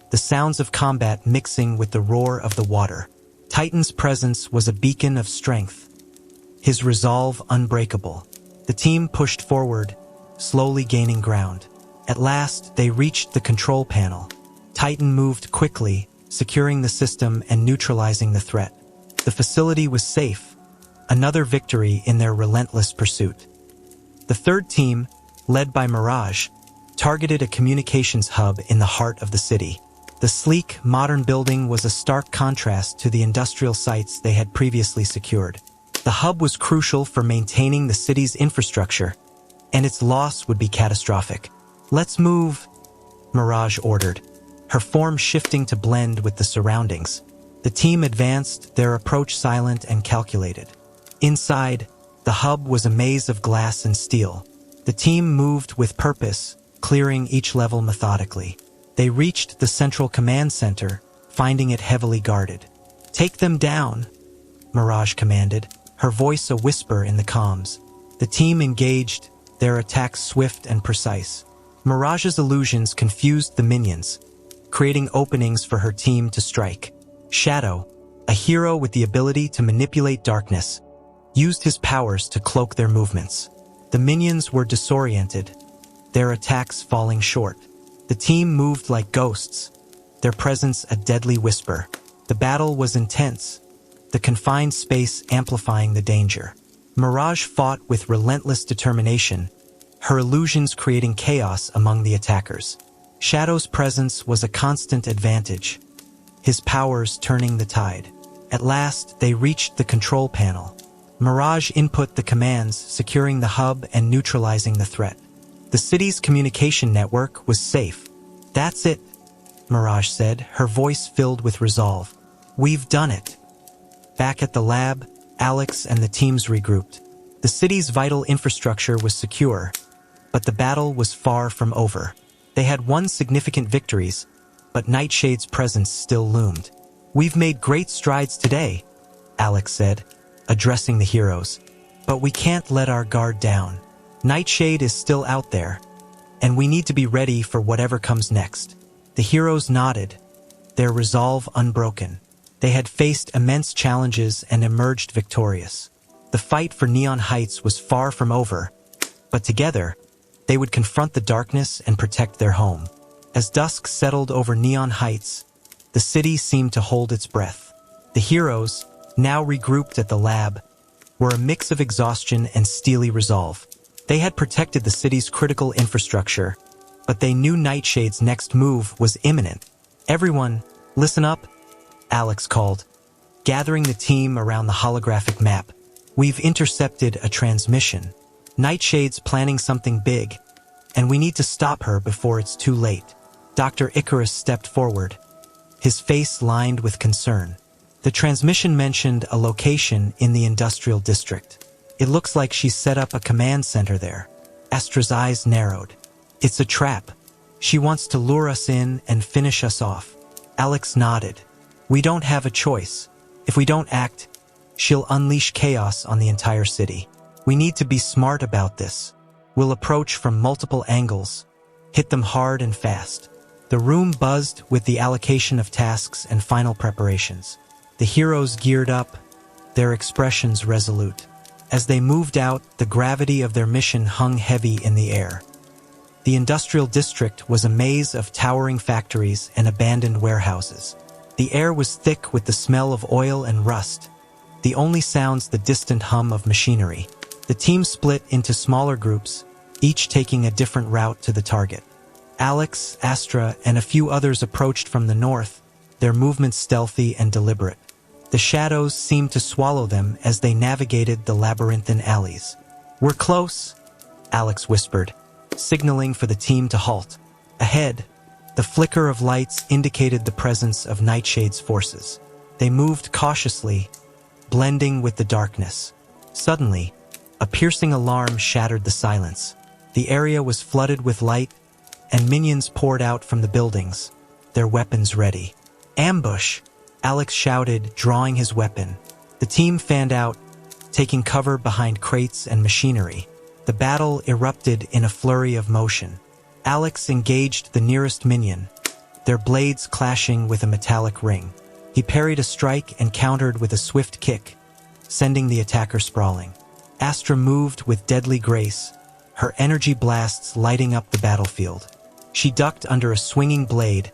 the sounds of combat mixing with the roar of the water. Titan's presence was a beacon of strength, his resolve unbreakable. The team pushed forward, slowly gaining ground. At last, they reached the control panel. Titan moved quickly, securing the system and neutralizing the threat. The facility was safe, another victory in their relentless pursuit. The third team, led by Mirage, targeted a communications hub in the heart of the city. The sleek, modern building was a stark contrast to the industrial sites they had previously secured. The hub was crucial for maintaining the city's infrastructure, and its loss would be catastrophic. "Let's move," Mirage ordered, her form shifting to blend with the surroundings. The team advanced, their approach silent and calculated. Inside, the hub was a maze of glass and steel. The team moved with purpose, clearing each level methodically. They reached the central command center, finding it heavily guarded. "Take them down," Mirage commanded, her voice a whisper in the comms. The team engaged, their attacks swift and precise. Mirage's illusions confused the minions, creating openings for her team to strike. Shadow, a hero with the ability to manipulate darkness, used his powers to cloak their movements. The minions were disoriented, their attacks falling short. The team moved like ghosts, their presence a deadly whisper. The battle was intense, the confined space amplifying the danger. Mirage fought with relentless determination, her illusions creating chaos among the attackers. Shadow's presence was a constant advantage, his powers turning the tide. At last, they reached the control panel. Mirage input the commands, securing the hub and neutralizing the threat. The city's communication network was safe. "That's it," Mirage said, her voice filled with resolve. "We've done it." Back at the lab, Alex and the teams regrouped. The city's vital infrastructure was secure, but the battle was far from over. They had won significant victories, but Nightshade's presence still loomed. "We've made great strides today," Alex said, addressing the heroes. "But we can't let our guard down. Nightshade is still out there, and we need to be ready for whatever comes next." The heroes nodded, their resolve unbroken. They had faced immense challenges and emerged victorious. The fight for Neon Heights was far from over, but together, they would confront the darkness and protect their home. As dusk settled over Neon Heights, the city seemed to hold its breath. The heroes, now regrouped at the lab, were a mix of exhaustion and steely resolve. They had protected the city's critical infrastructure, but they knew Nightshade's next move was imminent. "Everyone, listen up," Alex called, gathering the team around the holographic map. "We've intercepted a transmission. Nightshade's planning something big, and we need to stop her before it's too late." Dr. Icarus stepped forward, his face lined with concern. The transmission mentioned a location in the industrial district. "It looks like she's set up a command center there." Astra's eyes narrowed. "It's a trap. She wants to lure us in and finish us off." Alex nodded. "We don't have a choice. If we don't act, she'll unleash chaos on the entire city. We need to be smart about this. We'll approach from multiple angles, hit them hard and fast." The room buzzed with the allocation of tasks and final preparations. The heroes geared up, their expressions resolute. As they moved out, the gravity of their mission hung heavy in the air. The industrial district was a maze of towering factories and abandoned warehouses. The air was thick with the smell of oil and rust, the only sounds the distant hum of machinery. The team split into smaller groups, each taking a different route to the target. Alex, Astra, and a few others approached from the north, their movements stealthy and deliberate. The shadows seemed to swallow them as they navigated the labyrinthine alleys. "We're close," Alex whispered, signaling for the team to halt. Ahead, The flicker of lights indicated the presence of Nightshade's forces. They moved cautiously, blending with the darkness. Suddenly, a piercing alarm shattered the silence. The area was flooded with light, and minions poured out from the buildings, their weapons ready. "Ambush!" Alex shouted, drawing his weapon. The team fanned out, taking cover behind crates and machinery. The battle erupted in a flurry of motion. Alex engaged the nearest minion, their blades clashing with a metallic ring. He parried a strike and countered with a swift kick, sending the attacker sprawling. Astra moved with deadly grace, her energy blasts lighting up the battlefield. She ducked under a swinging blade,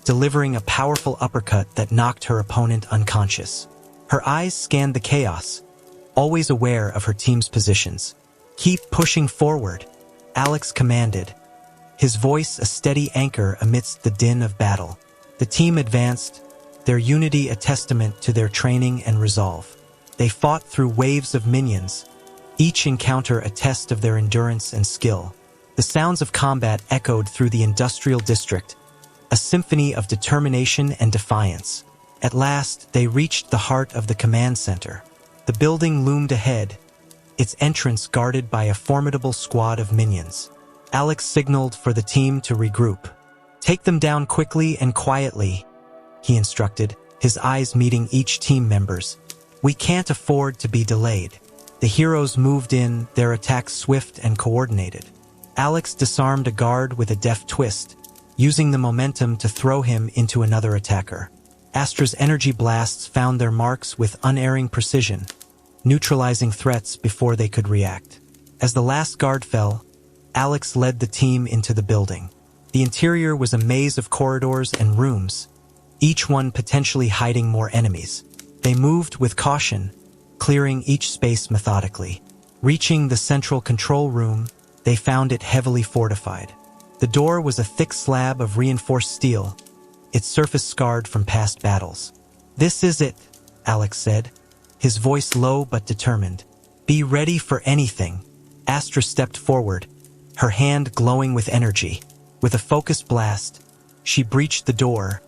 delivering a powerful uppercut that knocked her opponent unconscious. Her eyes scanned the chaos, always aware of her team's positions. "Keep pushing forward," Alex commanded, his voice a steady anchor amidst the din of battle. The team advanced, their unity a testament to their training and resolve. They fought through waves of minions, each encounter a test of their endurance and skill. The sounds of combat echoed through the industrial district, a symphony of determination and defiance. At last, they reached the heart of the command center. The building loomed ahead, its entrance guarded by a formidable squad of minions. Alex signaled for the team to regroup. "Take them down quickly and quietly," he instructed, his eyes meeting each team member's. "We can't afford to be delayed." The heroes moved in, their attacks swift and coordinated. Alex disarmed a guard with a deft twist, using the momentum to throw him into another attacker. Astra's energy blasts found their marks with unerring precision, neutralizing threats before they could react. As the last guard fell, Alex led the team into the building. The interior was a maze of corridors and rooms, each one potentially hiding more enemies. They moved with caution, clearing each space methodically. Reaching the central control room, they found it heavily fortified. The door was a thick slab of reinforced steel, its surface scarred from past battles. "This is it," Alex said, his voice low but determined. "Be ready for anything." Astra stepped forward, her hand glowing with energy. With a focused blast, she breached the door,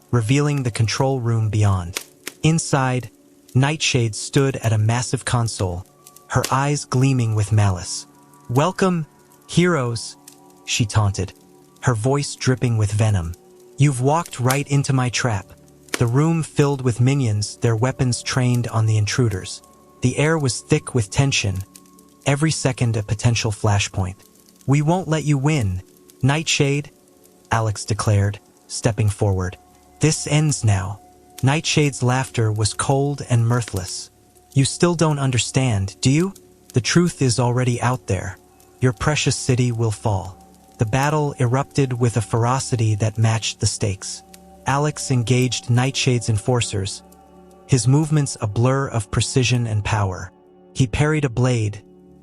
revealing the control room beyond. Inside, Nightshade stood at a massive console, her eyes gleaming with malice. "Welcome, heroes," she taunted, her voice dripping with venom. "You've walked right into my trap." The room filled with minions, their weapons trained on the intruders. The air was thick with tension, every second a potential flashpoint. "We won't let you win, Nightshade," Alex declared, stepping forward. "This ends now." Nightshade's laughter was cold and mirthless. "You still don't understand, do you? The truth is already out there. Your precious city will fall." The battle erupted with a ferocity that matched the stakes. Alex engaged Nightshade's enforcers, his movements a blur of precision and power. He parried a blade,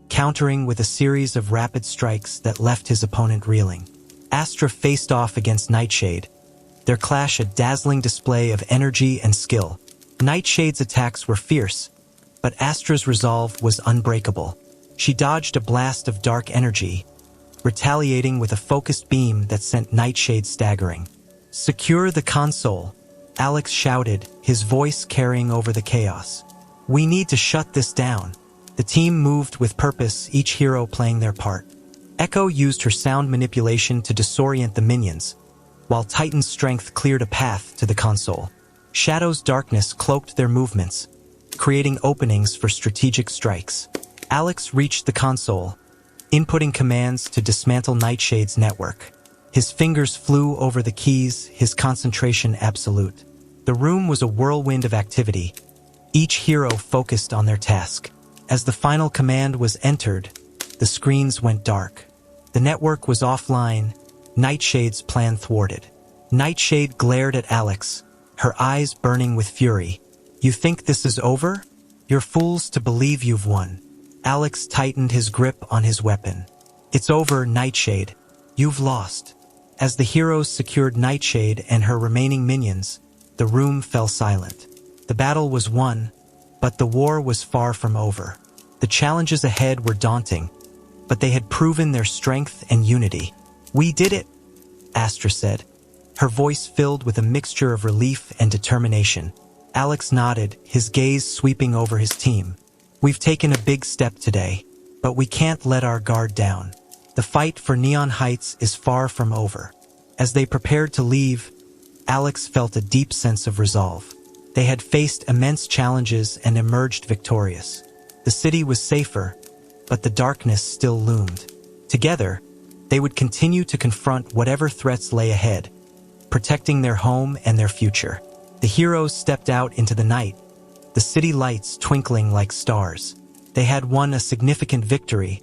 countering with a series of rapid strikes that left his opponent reeling. Astra faced off against Nightshade, their clash a dazzling display of energy and skill. Nightshade's attacks were fierce, but Astra's resolve was unbreakable. She dodged a blast of dark energy, retaliating with a focused beam that sent Nightshade staggering. "Secure the console," Alex shouted, his voice carrying over the chaos. "We need to shut this down." The team moved with purpose, each hero playing their part. Echo used her sound manipulation to disorient the minions, while Titan's strength cleared a path to the console. Shadow's darkness cloaked their movements, creating openings for strategic strikes. Alex reached the console, inputting commands to dismantle Nightshade's network. His fingers flew over the keys, his concentration absolute. The room was a whirlwind of activity, each hero focused on their task. As the final command was entered, the screens went dark. The network was offline, Nightshade's plan thwarted. Nightshade glared at Alex, her eyes burning with fury. "You think this is over? You're fools to believe you've won." Alex tightened his grip on his weapon. "It's over, Nightshade. You've lost." As the heroes secured Nightshade and her remaining minions, the room fell silent. The battle was won, but the war was far from over. The challenges ahead were daunting, but they had proven their strength and unity. "We did it," Astra said, her voice filled with a mixture of relief and determination. Alex nodded, his gaze sweeping over his team. "We've taken a big step today, but we can't let our guard down. The fight for Neon Heights is far from over." As they prepared to leave, Alex felt a deep sense of resolve. They had faced immense challenges and emerged victorious. The city was safer, but the darkness still loomed. Together, they would continue to confront whatever threats lay ahead, protecting their home and their future. The heroes stepped out into the night, the city lights twinkling like stars. They had won a significant victory,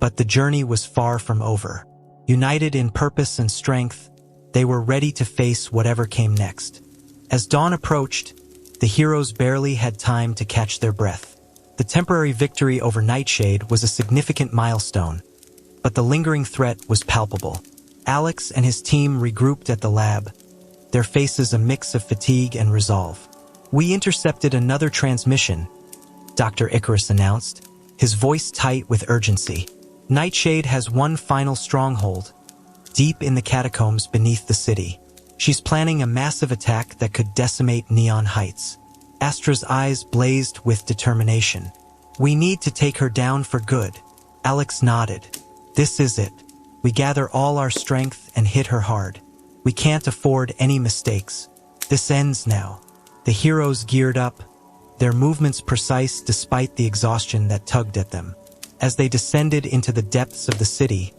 but the journey was far from over. United in purpose and strength, they were ready to face whatever came next. As dawn approached, the heroes barely had time to catch their breath. The temporary victory over Nightshade was a significant milestone, but the lingering threat was palpable. Alex and his team regrouped at the lab, their faces a mix of fatigue and resolve. "We intercepted another transmission," Dr. Icarus announced, his voice tight with urgency. "Nightshade has one final stronghold, deep in the catacombs beneath the city. She's planning a massive attack that could decimate Neon Heights." Astra's eyes blazed with determination. "We need to take her down for good." Alex nodded. "This is it. We gather all our strength and hit her hard. We can't afford any mistakes. This ends now." The heroes geared up, their movements precise despite the exhaustion that tugged at them. As they descended into the depths of the city,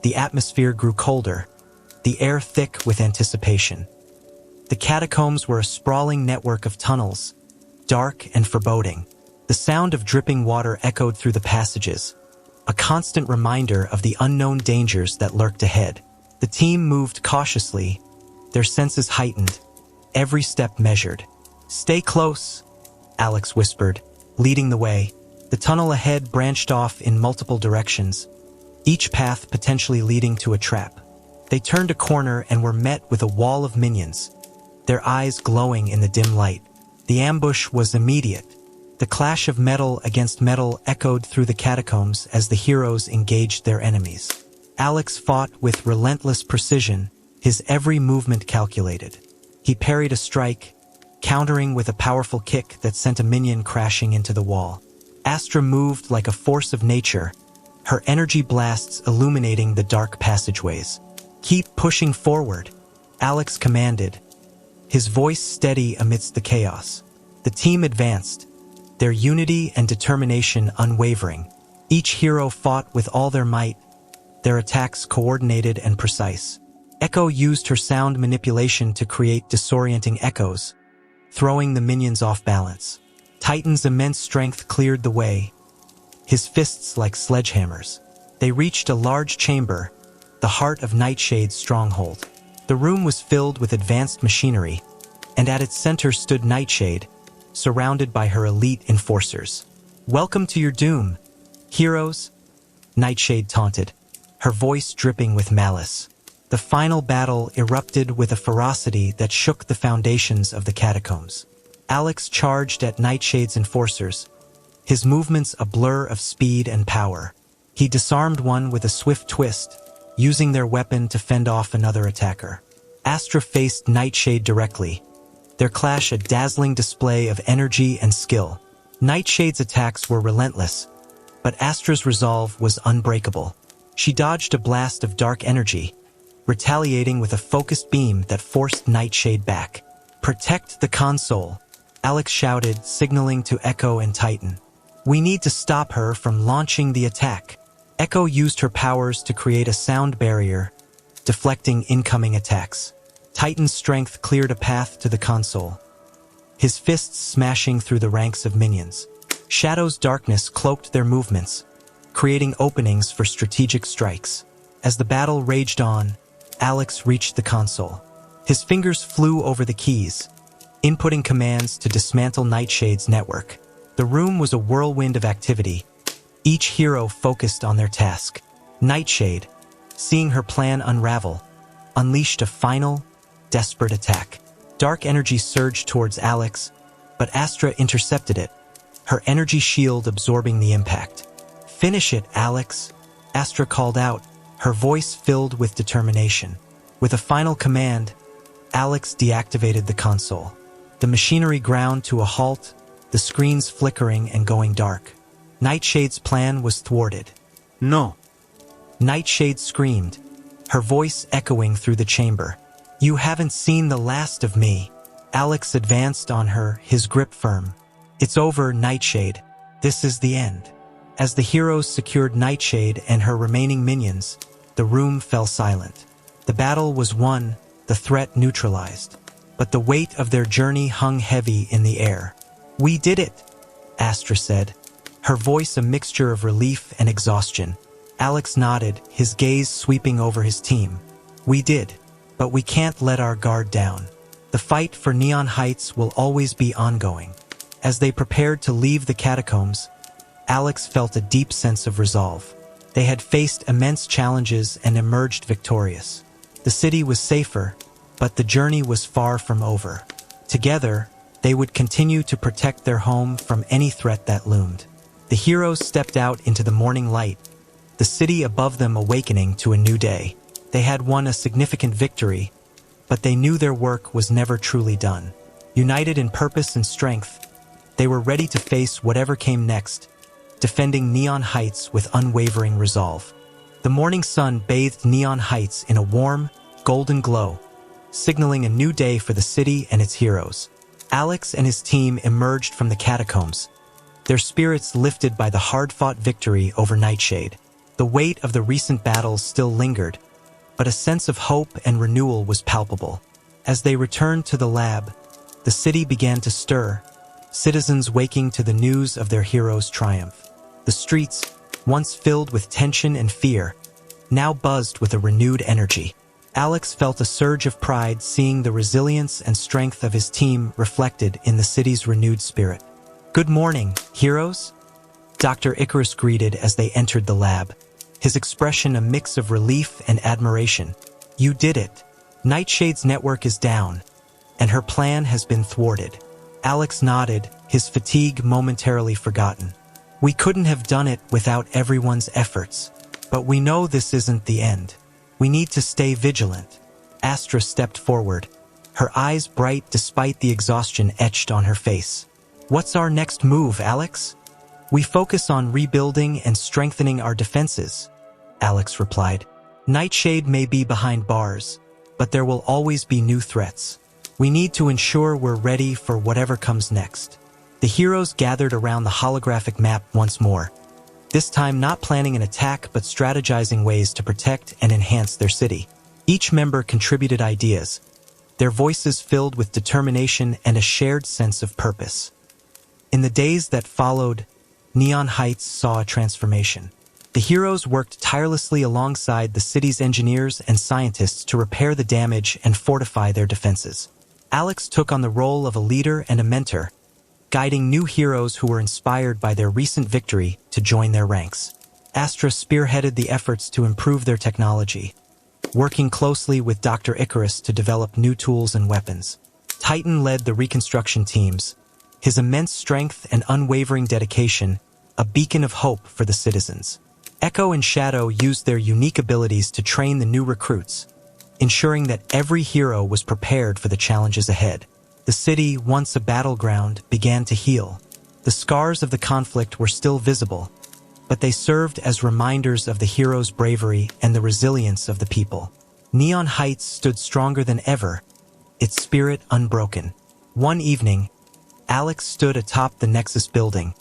the atmosphere grew colder, the air thick with anticipation. The catacombs were a sprawling network of tunnels, dark and foreboding. The sound of dripping water echoed through the passages, a constant reminder of the unknown dangers that lurked ahead. The team moved cautiously, their senses heightened, every step measured. "Stay close," Alex whispered, leading the way. The tunnel ahead branched off in multiple directions, each path potentially leading to a trap. They turned a corner and were met with a wall of minions, their eyes glowing in the dim light. The ambush was immediate. The clash of metal against metal echoed through the catacombs as the heroes engaged their enemies. Alex fought with relentless precision, his every movement calculated. He parried a strike, countering with a powerful kick that sent a minion crashing into the wall. Astra moved like a force of nature, her energy blasts illuminating the dark passageways. "Keep pushing forward," Alex commanded, his voice steady amidst the chaos. The team advanced, their unity and determination unwavering. Each hero fought with all their might, their attacks coordinated and precise. Echo used her sound manipulation to create disorienting echoes, throwing the minions off balance. Titan's immense strength cleared the way, his fists like sledgehammers. They reached a large chamber, the heart of Nightshade's stronghold. The room was filled with advanced machinery, and at its center stood Nightshade, surrounded by her elite enforcers. "Welcome to your doom, heroes," Nightshade taunted, her voice dripping with malice. The final battle erupted with a ferocity that shook the foundations of the catacombs. Alex charged at Nightshade's enforcers, his movements a blur of speed and power. He disarmed one with a swift twist, using their weapon to fend off another attacker. Astra faced Nightshade directly, their clash a dazzling display of energy and skill. Nightshade's attacks were relentless, but Astra's resolve was unbreakable. She dodged a blast of dark energy, retaliating with a focused beam that forced Nightshade back. "Protect the console," Alex shouted, signaling to Echo and Titan. "We need to stop her from launching the attack." Echo used her powers to create a sound barrier, deflecting incoming attacks. Titan's strength cleared a path to the console, his fists smashing through the ranks of minions. Shadow's darkness cloaked their movements, creating openings for strategic strikes. As the battle raged on, Alex reached the console. His fingers flew over the keys, inputting commands to dismantle Nightshade's network. The room was a whirlwind of activity, each hero focused on their task. Nightshade, seeing her plan unravel, unleashed a final, desperate attack. Dark energy surged towards Alex, but Astra intercepted it, her energy shield absorbing the impact. "Finish it, Alex," Astra called out, her voice filled with determination. With a final command, Alex deactivated the console. The machinery ground to a halt, the screens flickering and going dark. Nightshade's plan was thwarted. No. Nightshade screamed, her voice echoing through the chamber. You haven't seen the last of me. Alex advanced on her, his grip firm. It's over, Nightshade. This is the end. As the heroes secured Nightshade and her remaining minions, the room fell silent. The battle was won, the threat neutralized. But the weight of their journey hung heavy in the air. We did it, Astra said, her voice a mixture of relief and exhaustion. Alex nodded, his gaze sweeping over his team. We did, but we can't let our guard down. The fight for Neon Heights will always be ongoing. As they prepared to leave the catacombs, Alex felt a deep sense of resolve. They had faced immense challenges and emerged victorious. The city was safer, but the journey was far from over. Together, they would continue to protect their home from any threat that loomed. The heroes stepped out into the morning light, the city above them awakening to a new day. They had won a significant victory, but they knew their work was never truly done. United in purpose and strength, they were ready to face whatever came next, defending Neon Heights with unwavering resolve. The morning sun bathed Neon Heights in a warm, golden glow, signaling a new day for the city and its heroes. Alex and his team emerged from the catacombs, their spirits lifted by the hard-fought victory over Nightshade. The weight of the recent battles still lingered, but a sense of hope and renewal was palpable. As they returned to the lab, the city began to stir, citizens waking to the news of their heroes' triumph. The streets, once filled with tension and fear, now buzzed with a renewed energy. Alex felt a surge of pride seeing the resilience and strength of his team reflected in the city's renewed spirit. Good morning, heroes? Dr. Icarus greeted as they entered the lab, his expression a mix of relief and admiration. You did it. Nightshade's network is down, and her plan has been thwarted. Alex nodded, his fatigue momentarily forgotten. We couldn't have done it without everyone's efforts, but we know this isn't the end. We need to stay vigilant. Astra stepped forward, her eyes bright despite the exhaustion etched on her face. What's our next move, Alex? We focus on rebuilding and strengthening our defenses, Alex replied. Nightshade may be behind bars, but there will always be new threats. We need to ensure we're ready for whatever comes next. The heroes gathered around the holographic map once more, this time not planning an attack but strategizing ways to protect and enhance their city. Each member contributed ideas, their voices filled with determination and a shared sense of purpose. In the days that followed, Neon Heights saw a transformation. The heroes worked tirelessly alongside the city's engineers and scientists to repair the damage and fortify their defenses. Alex took on the role of a leader and a mentor, guiding new heroes who were inspired by their recent victory to join their ranks. Astra spearheaded the efforts to improve their technology, working closely with Dr. Icarus to develop new tools and weapons. Titan led the reconstruction teams, his immense strength and unwavering dedication a beacon of hope for the citizens. Echo and Shadow used their unique abilities to train the new recruits, ensuring that every hero was prepared for the challenges ahead. The city, once a battleground, began to heal. The scars of the conflict were still visible, but they served as reminders of the heroes' bravery and the resilience of the people. Neon Heights stood stronger than ever, its spirit unbroken. One evening, Alex stood atop the Nexus building,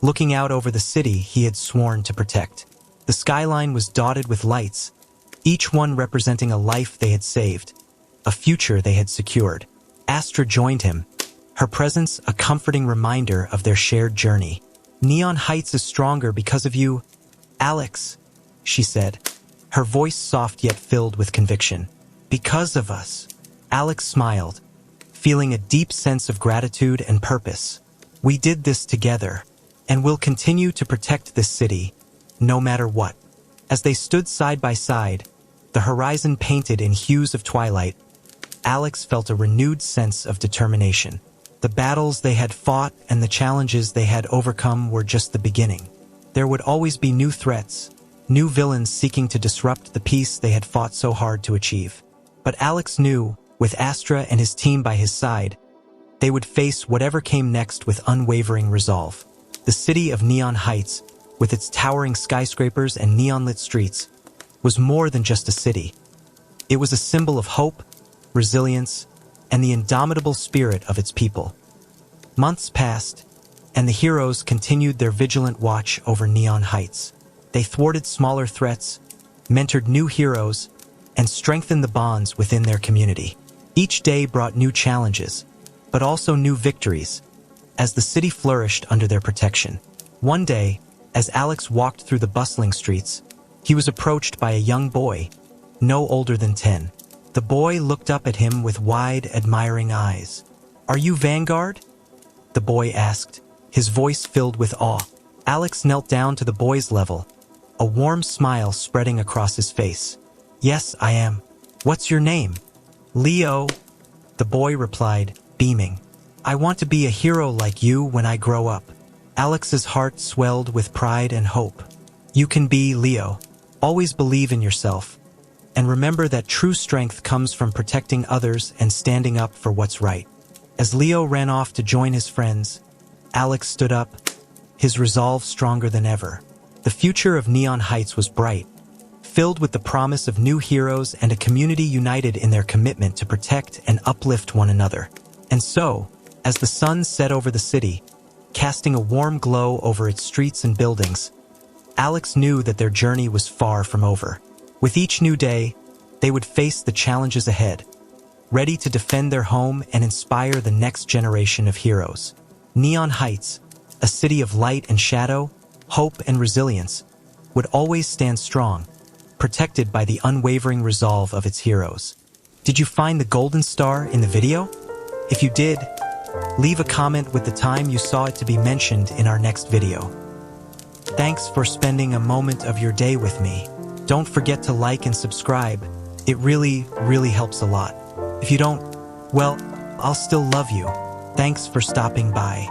looking out over the city he had sworn to protect. The skyline was dotted with lights, each one representing a life they had saved, a future they had secured. Astra joined him, her presence a comforting reminder of their shared journey. Neon Heights is stronger because of you, Alex, she said, her voice soft yet filled with conviction. Because of us. Alex smiled, feeling a deep sense of gratitude and purpose. We did this together, and we'll continue to protect this city, no matter what. As they stood side by side, the horizon painted in hues of twilight, Alex felt a renewed sense of determination. The battles they had fought and the challenges they had overcome were just the beginning. There would always be new threats, new villains seeking to disrupt the peace they had fought so hard to achieve. But Alex knew, With Astra and his team by his side, they would face whatever came next with unwavering resolve. The city of Neon Heights, with its towering skyscrapers and neon-lit streets, was more than just a city. It was a symbol of hope, resilience, and the indomitable spirit of its people. Months passed, and the heroes continued their vigilant watch over Neon Heights. They thwarted smaller threats, mentored new heroes, and strengthened the bonds within their community. Each day brought new challenges, but also new victories, as the city flourished under their protection. One day, as Alex walked through the bustling streets, he was approached by a young boy, no older than 10. The boy looked up at him with wide, admiring eyes. "Are you Vanguard?" the boy asked, his voice filled with awe. Alex knelt down to the boy's level, a warm smile spreading across his face. "Yes, I am. What's your name?" "Leo," the boy replied, beaming. "I want to be a hero like you when I grow up." Alex's heart swelled with pride and hope. "You can be Leo. Always believe in yourself. And remember that true strength comes from protecting others and standing up for what's right." As Leo ran off to join his friends, Alex stood up, his resolve stronger than ever. The future of Neon Heights was bright, filled with the promise of new heroes and a community united in their commitment to protect and uplift one another. And so, as the sun set over the city, casting a warm glow over its streets and buildings, Alex knew that their journey was far from over. With each new day, they would face the challenges ahead, ready to defend their home and inspire the next generation of heroes. Neon Heights, a city of light and shadow, hope and resilience, would always stand strong, protected by the unwavering resolve of its heroes. Did you find the golden star in the video? If you did, leave a comment with the time you saw it to be mentioned in our next video. Thanks for spending a moment of your day with me. Don't forget to like and subscribe. It really helps a lot. If you don't, well, I'll still love you. Thanks for stopping by.